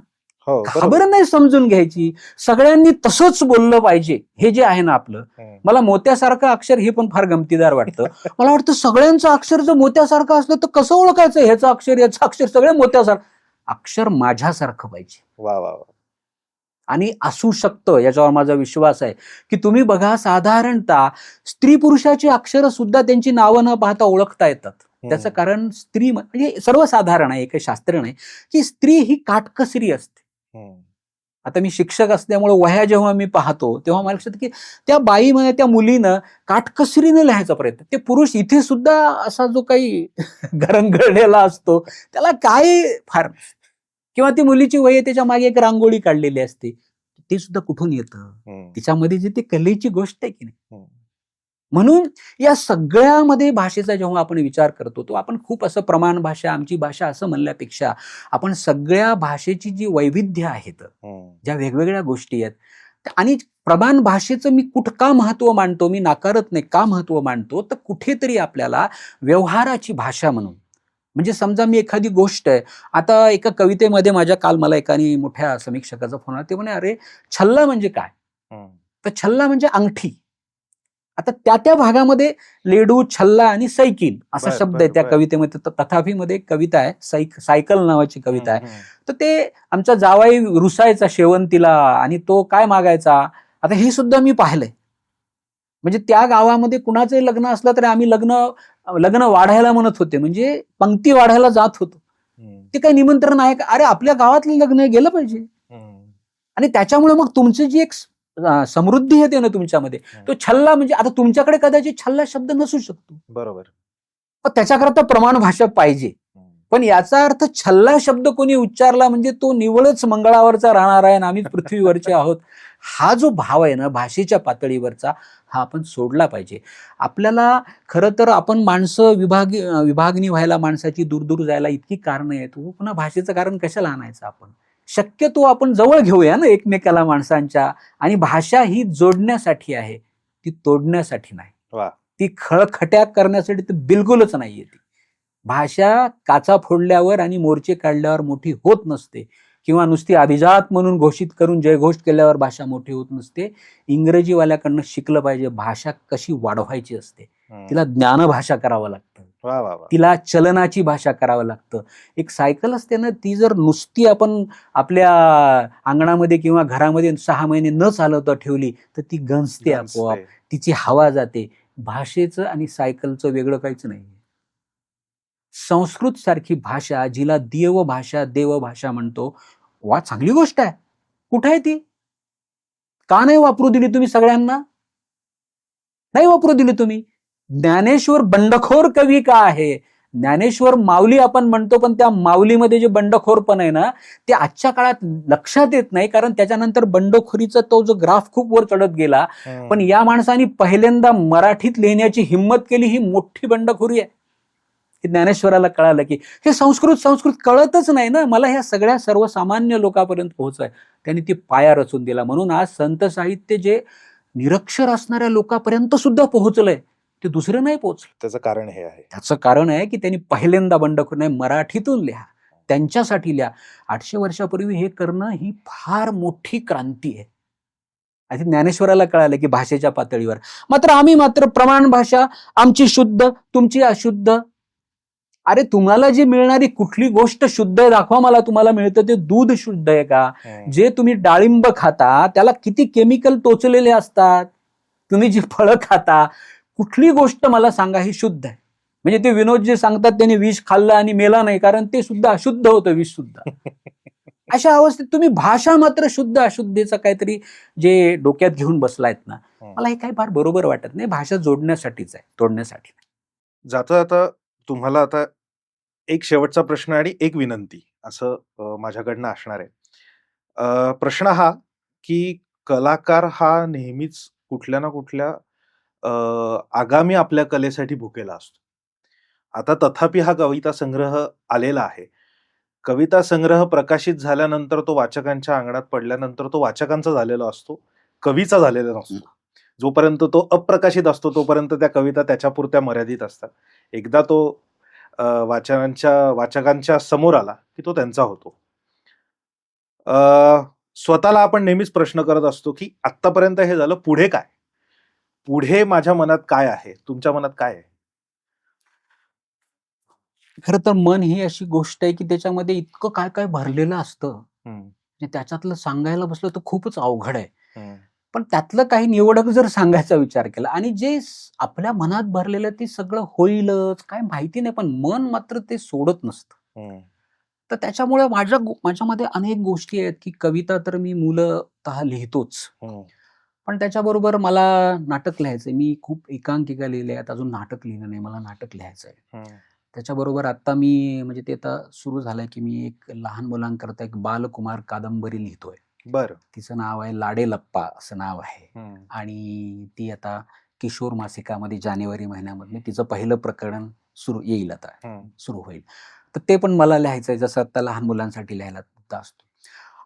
खबर नाही समजून घ्यायची, सगळ्यांनी तसंच बोललं पाहिजे. हे जे आहे ना आपलं, मला मोत्यासारखं अक्षर हे पण फार गमतीदार वाटतं. मला वाटतं सगळ्यांचं अक्षर जर मोत्यासारखं असलं तर कसं ओळखायचं, ह्याचं अक्षर याचं अक्षर सगळं मोत्यासारखं. अक्षर माझ्यासारखं पाहिजे. वा वा. आणि असू शकतं याच्यावर माझा विश्वास आहे की तुम्ही बघा, साधारणतः स्त्री पुरुषाची अक्षरं सुद्धा त्यांची नावं न पाहता ओळखता येतात. त्याचं कारण स्त्री म्हणजे सर्वसाधारण आहे, काही शास्त्र नाही, की स्त्री ही काटकसरी असते. आता मी शिक्षक असल्यामुळे वह्या जेव्हा मी पाहतो तेव्हा मला लक्षात की त्या बाईमध्ये, त्या मुलीनं काटकसरीने लिहायचा प्रयत्न. ते पुरुष इथे सुद्धा असा जो काही गरंगळलेला असतो त्याला काय फार, किंवा ती मुलीची वही त्याच्या मागे एक रांगोळी काढलेली असते, ते सुद्धा कुठून येतं, तिच्यामध्ये जी ती कलेची गोष्ट आहे की नाही. म्हणून या सगळ्यामध्ये भाषेचा जेव्हा आपण विचार करतो तो आपण खूप असं प्रमाण भाषा, आमची भाषा असं म्हणण्यापेक्षा आपण सगळ्या भाषेची जी वैविध्य आहेत, ज्या वेगवेगळ्या गोष्टी आहेत, आणि प्रमाण भाषेचं मी का महत्व मानतो, मी नाकारत नाही, का महत्व मानतो, तर कुठेतरी आपल्याला व्यवहाराची भाषा म्हणून, म्हणजे समजा मी एखादी गोष्ट आहे, आता एका कवितेमध्ये माझ्या काल मला एकाने मोठ्या समीक्षकाचा फोन आला, ते म्हणे अरे छल्ला म्हणजे काय. तर छल्ला म्हणजे अंगठी. आता त्या भागामध्ये लेडू, छल्ला आणि सायकिल असा शब्द आहे त्या कवितेमध्ये. तथापीमध्ये एक कविता आहे, सायकल नावाची कविता आहे. तर ते आमचा जावाई रुसायचा शेवंतीला आणि तो काय मागायचा. आता हे सुद्धा मी पाहिलंय. म्हणजे त्या गावामध्ये कुणाचंही लग्न असलं तरी आम्ही लग्न वाढायला म्हणत होते, म्हणजे पंक्ती वाढायला जात होतो. ते काही निमंत्रण आहे का? अरे आपल्या गावातलं लग्न गेलं पाहिजे. आणि त्याच्यामुळे मग तुमची जी एक समृद्धी येते ना तुमच्यामध्ये, तो छल्ला म्हणजे आता तुमच्याकडे कदाचित छल्ला शब्द नसू शकतो. बरोबर. पण त्याच्याकरता प्रमाण भाषा पाहिजे. पण याचा अर्थ छल्ला शब्द कोणी उच्चारला म्हणजे तो निवळच मंगळावरचा राहणार आहे आणि आम्ही पृथ्वीवरचे आहोत. हा जो भाव आहे ना भाषेच्या पातळीवरचा, हा आपण सोडला पाहिजे. आपल्याला खरं तर आपण माणसं विभागणी व्हायला, माणसाची दूर दूर जायला इतकी कारणं आहेत. पुन्हा भाषेचं कारण कशाला आणायचं आपण? शक्यतो आपण जवळ घेऊया ना एकमेकाला माणसांच्या. आणि भाषा ही जोडण्यासाठी आहे, ती तोडण्यासाठी नाही. ती खळखट्या करण्यासाठी तर बिलकुलच नाहीये. ती भाषा काचा फोडल्यावर आणि मोर्चे काढल्यावर मोठी होत नसते, किंवा नुसती अभिजात म्हणून घोषित करून जयघोष केल्यावर भाषा मोठी होत नसते. इंग्रजीवाल्याकडनं शिकलं पाहिजे भाषा कशी वाढवायची असते. तिला ज्ञानभाषा करावं लागतं, तिला चलनाची भाषा करावं लागतं. एक सायकल असते ना, ती जर नुसती आपण आपल्या अंगणामध्ये किंवा घरामध्ये 6 महिने न चालवता ठेवली तर ती गंजते आपोआप, तिची हवा जाते. भाषेचं आणि सायकलचं वेगळं काहीच नाही. संस्कृत सारखी भाषा, जिला देवभाषा म्हणतो, वा चांगली गोष्ट आहे. कुठे आहे ती? का नाही वापरू दिली तुम्ही सगळ्यांना? नाही वापरू दिली तुम्ही. ज्ञानेश्वर बंडखोर कवी का आहे? ज्ञानेश्वर माऊली आपण म्हणतो, पण त्या माऊलीमध्ये जे बंडखोरपण आहे ना, ते आजच्या काळात लक्षात येत नाही. कारण त्याच्यानंतर बंडखोरीचा तो जो ग्राफ खूप वर चढत गेला. पण या माणसाने पहिल्यांदा मराठीत लिहिण्याची हिंमत केली, ही मोठी बंडखोरी आहे. ज्ञानेश्वराला कळालं की हे संस्कृत कळतच नाही ना मला, ह्या सगळ्या सर्वसामान्य लोकांपर्यंत पोहोचाय. त्यांनी ती पाया रचून दिला. म्हणून आज संत साहित्य जे निरक्षर असणाऱ्या लोकांपर्यंत सुद्धा पोहोचलंय, ते दुसरं नाही पोहोचलं. त्याचं कारण हे आहे. त्याचं कारण आहे की त्यांनी पहिल्यांदा बंडखोर नाही, मराठीतून लिहा, त्यांच्यासाठी लिहा. 800 वर्षापूर्वी हे करणं ही फार मोठी क्रांती आहे. आणि ज्ञानेश्वराला कळालं की भाषेच्या पातळीवर. मात्र आम्ही प्रमाण भाषा, आमची शुद्ध, तुमची अशुद्ध. अरे तुम्हाला जी मिळणारी कुठली गोष्ट शुद्ध आहे दाखवा मला. तुम्हाला मिळतं ते दूध शुद्ध आहे का? जे तुम्ही डाळिंब खाता त्याला किती केमिकल टोचलेले असतात. तुम्ही जी फळं खाता, कुठली गोष्ट मला सांगा ही शुद्ध आहे. म्हणजे ते विनोद जे सांगतात त्यांनी विष खाल्लं आणि मेला नाही, कारण ते सुद्धा अशुद्ध होतं, विष सुद्धा. अशा अवस्थेत तुम्ही भाषा मात्र शुद्ध अशुद्धीचं काहीतरी जे डोक्यात घेऊन बसलायत ना, मला हे काही फार बरोबर वाटत नाही. भाषा जोडण्यासाठीच आहे, तोडण्यासाठी. जाता तुम्हाला आता एक शेवटचा प्रश्न आणि एक विनंती असं माझ्याकडनं असणार आहे. प्रश्न हा की कलाकार हा नेहमीच कुठल्या ना कुठल्या आगामी आपल्या कलेसाठी भुकेला असतो. आता तथापि हा कविता संग्रह आलेला आहे. कविता संग्रह प्रकाशित झाल्यानंतर, तो वाचकांच्या अंगणात पडल्यानंतर तो वाचकांचा झालेला असतो, कवीचा झालेला नसतो. जोपर्यंत तो अप्रकाशित असतो तोपर्यंत त्या कविता त्याच्यापुरत्या मर्यादित असतात. एकदा तो वाचकांच्या समोर आला की तो त्यांचा होतो. स्वतःला आपण नेहमीच प्रश्न करत असतो की आतापर्यंत हे झालं, पुढे काय? पुढे माझ्या मनात काय आहे? तुमच्या मनात काय आहे? खरं तर मन ही अशी गोष्ट आहे की त्याच्यामध्ये इतकं काय काय भरलेलं असतं, त्याच्यातलं सांगायला बसलं तर खूपच अवघड आहे. पण त्यातलं काही निवडक जर सांगायचा विचार केला, आणि जे आपल्या मनात भरलेलं ते सगळं होईलच काय माहिती नाही, पण मन मात्र ते सोडत नसतं. तर त्याच्यामुळे माझ्यामध्ये अनेक गोष्टी आहेत की कविता तर मी मूलतः लिहितोच, पण त्याच्याबरोबर मला नाटक लिहायचंय. मी खूप एकांकिका लिहिल्या आहेत, अजून नाटक लिहिलं नाही, मला नाटक लिहायचंय. त्याच्याबरोबर आता मी म्हणजे ते आता सुरू झालंय की मी एक लहान मुलांकरता एक बालकुमार कादंबरी लिहितोय. बरं. तिचं नाव आहे लाडे लप्पा असं नाव आहे. आणि ती आता किशोर मासिकामध्ये जानेवारी महिन्यामध्ये तिचं पहिलं प्रकरण येईल, आता सुरू होईल. तर ते पण मला लिहायचंय, जसं आता लहान मुलांसाठी लिहायला मुद्दा असतो.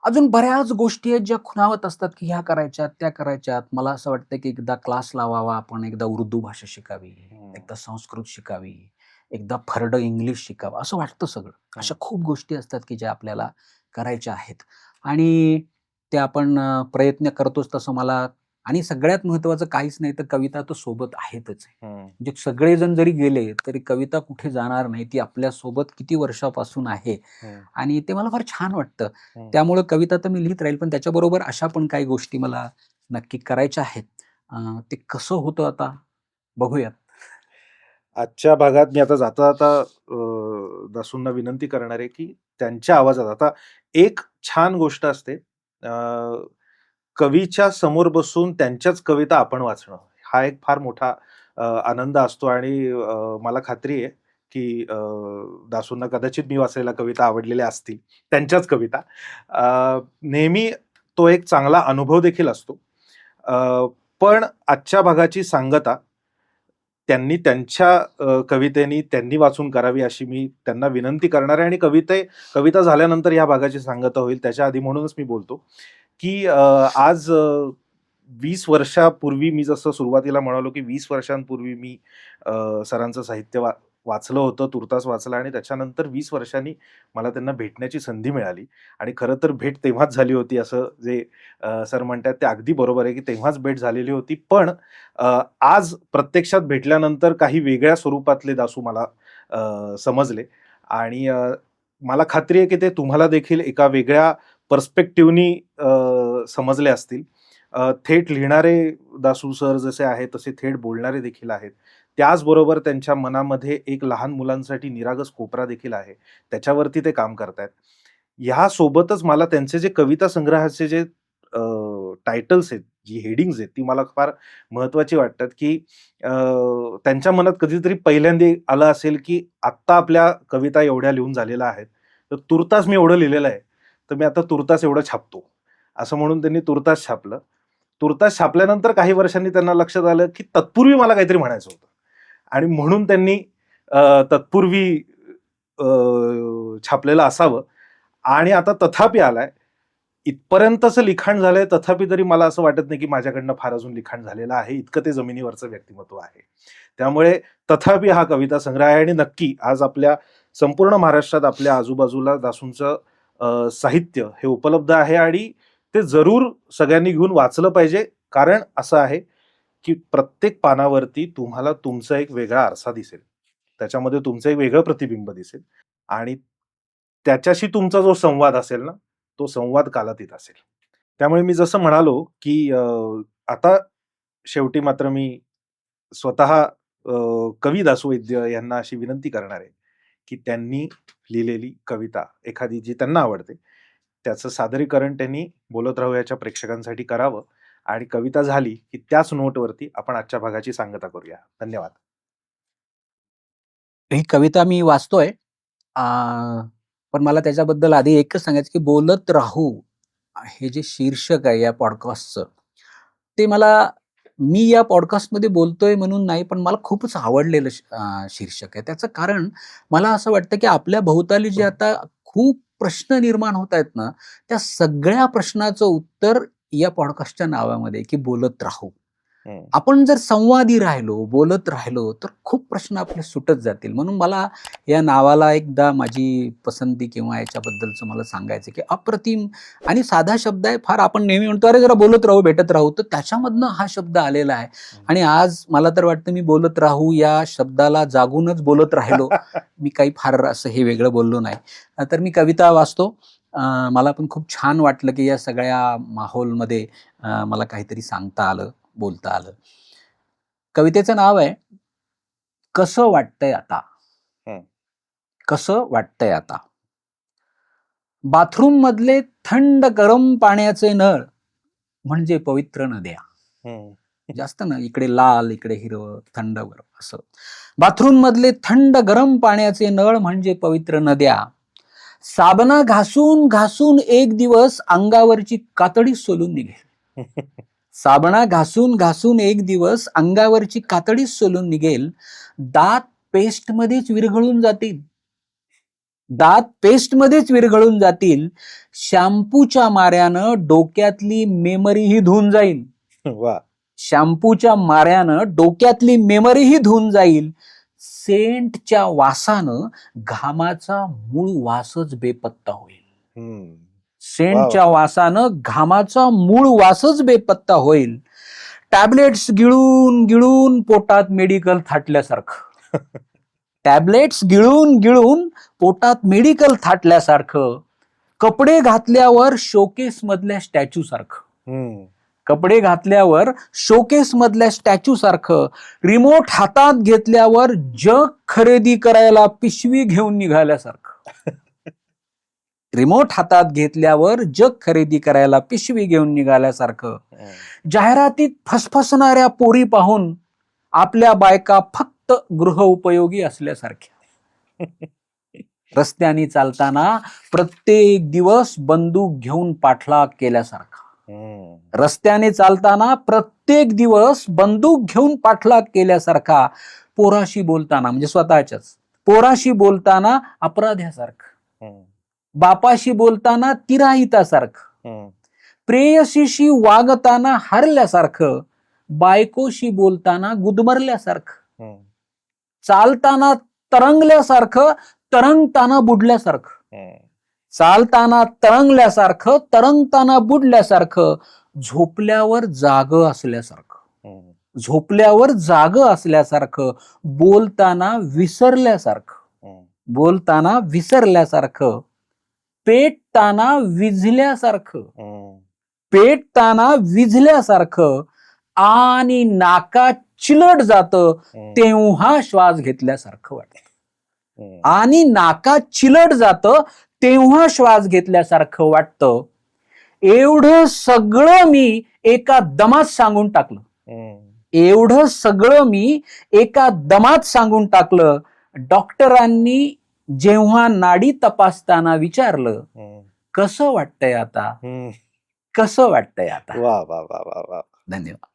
अजून बऱ्याच गोष्टी आहेत ज्या खुणावत असतात की ह्या करायच्यात त्या करायच्यात. मला असं वाटतं की एकदा क्लास लावावा आपण, एकदा उर्दू भाषा शिकावी, एकदा संस्कृत शिकावी, एकदा फरड इंग्लिश शिकावं, असं वाटतं सगळं. अशा खूप गोष्टी असतात की ज्या आपल्याला करायच्या आहेत. आणि ते आपण प्रयत्न करतोच तसं मला. आणि सगळ्यात महत्वाचं काहीच नाही तर कविता तर सोबत आहेतच आहे. म्हणजे सगळेजण जरी गेले तरी कविता कुठे जाणार नाही. ती आपल्या सोबत किती वर्षापासून आहे आणि ते मला फार छान वाटतं. त्यामुळे कविता तर मी लिहित राहील, पण त्याच्याबरोबर अशा पण काही गोष्टी मला नक्की करायच्या आहेत. ते कसं होतं आता बघूयात. आजच्या भागात मी आता जाता जाता दासूंना विनंती करणार आहे की त्यांच्या आवाजात आता एक छान गोष्ट असते, कवीच्या समोर बसून त्यांच्याच कविता आपण वाचणं, हा एक फार मोठा आनंद असतो. आणि मला खात्री आहे की दासूंना कदाचित मी वाचलेल्या कविता आवडलेल्या असतील, त्यांच्याच कविता. नेहमी तो एक चांगला अनुभव देखील असतो. पण आजच्या भागाची सांगता त्यांनी त्यांच्या कवितेनी त्यांनी वाचून करावी अशी मी त्यांना विनंती करणार आहे. आणि कविता झाल्यानंतर या भागाची सांगता होईल. त्याच्या आधी म्हणूनच मी बोलतो की आज 20 वर्षापूर्वी मी जसं सुरुवातीला म्हणालो की 20 वर्षांपूर्वी मी सरांचं साहित्य वाचलं होतं, तुर्तास वाचलं, आणि त्याच्यानंतर 20 वर्षांनी मला त्यांना भेटण्याची संधी मिळाली. आणि खरं तर भेट तेव्हाच झाली होती, असं जे सर म्हणतात ते अगदी बरोबर आहे की तेव्हाच भेट झालेली होती. पण आज प्रत्यक्षात भेटल्यानंतर काही वेगळ्या स्वरूपातले दासू मला समजले. आणि मला खात्री आहे की ते तुम्हाला देखील एका वेगळ्या पर्स्पेक्टिव्हनी समजले असतील. थेट लिहिणारे दासू सर जसे आहेत तसे थेट बोलणारे देखील आहेत. त्याचबरोबर त्यांच्या मनामध्ये एक लहान मुलांसाठी निरागस कोपरा देखील आहे, त्याच्यावरती ते काम करतायत. ह्या सोबतच मला त्यांचे जे कविता संग्रहाचे जे टायटल्स आहेत, जी हेडिंग्स आहेत, ती मला फार महत्वाची वाटतात. की त्यांच्या मनात कधीतरी पहिल्यांदा आलं असेल की आत्ता आपल्या कविता एवढ्या लिहून झालेल्या आहेत, तर तुर्तास मी एवढं लिहिलेलं आहे, तर मी आता तुर्तास एवढं छापतो, असं म्हणून त्यांनी तुर्तास छापलं. तुर्तास छापल्यानंतर काही वर्षांनी त्यांना लक्षात आलं की तत्पूर्वी मला काहीतरी म्हणायचं होतं, आणि म्हणून त्यांनी तत्पूर्वी छापलेलं असावं. आणि आता तथापि आलाय, इथपर्यंतच लिखाण झालंय, तथापि तरी मला असं वाटत नाही की माझ्याकडनं फार अजून लिखाण झालेलं आहे, इतकं ते जमिनीवरचं व्यक्तिमत्व आहे. त्यामुळे तथापि हा कविता संग्रह आहे. आणि नक्की आज आपल्या संपूर्ण महाराष्ट्रात आपल्या आजूबाजूला दासूंचं साहित्य हे उपलब्ध आहे, आणि ते जरूर सगळ्यांनी घेऊन वाचलं पाहिजे. कारण असं आहे की प्रत्येक पानावरती तुम्हाला तुमचा एक वेगळा आरसा दिसेल, त्याच्यामध्ये तुमचं एक वेगळं प्रतिबिंब दिसेल, आणि त्याच्याशी तुमचा जो संवाद असेल ना, तो संवाद कालातीत असेल. त्यामुळे मी जसं म्हणालो की आता शेवटी मात्र मी स्वतः कवी दासू वैद्य यांना अशी विनंती करणार आहे की त्यांनी लिहिलेली कविता एखादी जी त्यांना आवडते त्याचं सादरीकरण त्यांनी बोलत राहू याच्या प्रेक्षकांसाठी करावं. आणि कविता झाली की त्याच नोटवरती आपण आजच्या भागाची सांगता करूया. धन्यवाद. ही कविता मी वाचतोय, पण मला त्याच्याबद्दल आधी एकच सांगायचं की बोलत राहू हे जे शीर्षक आहे या पॉडकास्टचं, ते मला, मी या पॉडकास्टमध्ये बोलतोय म्हणून नाही, पण मला खूपच आवडलेलं शीर्षक आहे. त्याचं कारण मला असं वाटतं की आपल्या भोवताली जे आता खूप प्रश्न निर्माण होत आहेत ना, त्या सगळ्या प्रश्नाचं उत्तर या पॉडकास्टच्या नावामध्ये की बोलत राहू. आपण जर संवादी राहिलो, बोलत राहिलो, तर खूप प्रश्न आपले सुटत जातील. म्हणून मला या नावाला एकदा माझी पसंती किंवा याच्याबद्दलचं मला सांगायचं की अप्रतिम आणि साधा शब्द आहे. फार आपण नेहमी म्हणतो अरे जरा बोलत राहू, भेटत राहू, तर त्याच्यामधनं हा शब्द आलेला आहे. आणि आज मला तर वाटतं मी बोलत राहू या शब्दाला जागूनच बोलत राहिलो. मी काही फार असं हे वेगळं बोललो नाही. तर मी कविता वाचतो. मला पण खूप छान वाटलं की या सगळ्या माहोलमध्ये मला काहीतरी सांगता आलं, बोलता आलं. कवितेचं नाव आहे कसं वाटतंय आता. कसं वाटतंय आता. बाथरूम मधले थंड गरम पाण्याचे नळ म्हणजे पवित्र नद्या. जास्त ना, इकडे लाल, इकडे हिरवं, थंड गरम असं. बाथरूम मधले थंड गरम पाण्याचे नळ म्हणजे पवित्र नद्या. साबणा घासून घासून एक दिवस अंगावरची कातडी सोलून निघेल. साबणा घासून घासून एक दिवस अंगावरची कातडी सोलून निघेल. दात पेस्ट मध्येच विरघळून जातील. दात पेस्ट मध्येच विरघळून जातील. शॅम्पूच्या माऱ्यानं डोक्यातली मेमरीही धुवून जाईल. वा. शॅम्पूच्या माऱ्यानं डोक्यातली मेमरीही धुवून जाईल. सेंटच्या वासानं घामाचा मूळ वासच बेपत्ता होईल. सेंटच्या वासानं घामाचा मूळ वासच बेपत्ता होईल. टॅबलेट्स गिळून गिळून पोटात मेडिकल थाटल्यासारखं. टॅबलेट्स गिळून गिळून पोटात मेडिकल थाटल्यासारखं. कपडे घातल्यावर शोकेस मधल्या स्टॅच्यू सारखं. कपडे घातल्यावर शोकेस मधल्या स्टॅच्यू सारखं. रिमोट हातात घेतल्यावर जग खरेदी करायला पिशवी घेऊन निघाल्यासारखं. रिमोट हातात घेतल्यावर जग खरेदी करायला पिशवी घेऊन निघाल्यासारखं. जाहिरातीत फसफसणाऱ्या पोरी पाहून आपल्या बायका फक्त गृहउपयोगी असल्यासारख्या. रस्त्याने चालताना प्रत्येक दिवस बंदूक घेऊन पाठलाग केल्यासारखा. रस्त्याने चालताना प्रत्येक दिवस बंदूक घेऊन पाठलाग केल्यासारखा. पोराशी बोलताना म्हणजे स्वतःच्याच पोराशी बोलताना अपराध्यासारखं. बापाशी बोलताना तिराहितासारखं. प्रेयसीशी वागताना हरल्यासारखं. बायकोशी बोलताना गुदमरल्यासारखं. चालताना तरंगल्यासारखं, तरंगताना बुडल्यासारखं. चालताना तरंगल्यासारखं, तरंगताना बुडल्यासारखं. झोपल्यावर जाग असल्यासारखं. झोपल्यावर जाग असल्यासारखं. बोलताना विसरल्यासारखं. बोलताना विसरल्यासारखं. पेटताना विझल्यासारखं. पेटताना विझल्यासारखं. आणि नाकात चिलट जातं तेव्हा श्वास घेतल्यासारखं वाटतं. आणि नाकात चिलट जातं तेव्हा श्वास घेतल्यासारखं वाटतं. एवढं सगळं मी एका दमात सांगून टाकलं. एवढं सगळं मी एका दमात सांगून टाकलं. डॉक्टरांनी जेव्हा नाडी तपासताना विचारलं, कसं वाटतंय आता, कसं वाटतंय आता. वा वा वा वा वा. धन्यवाद.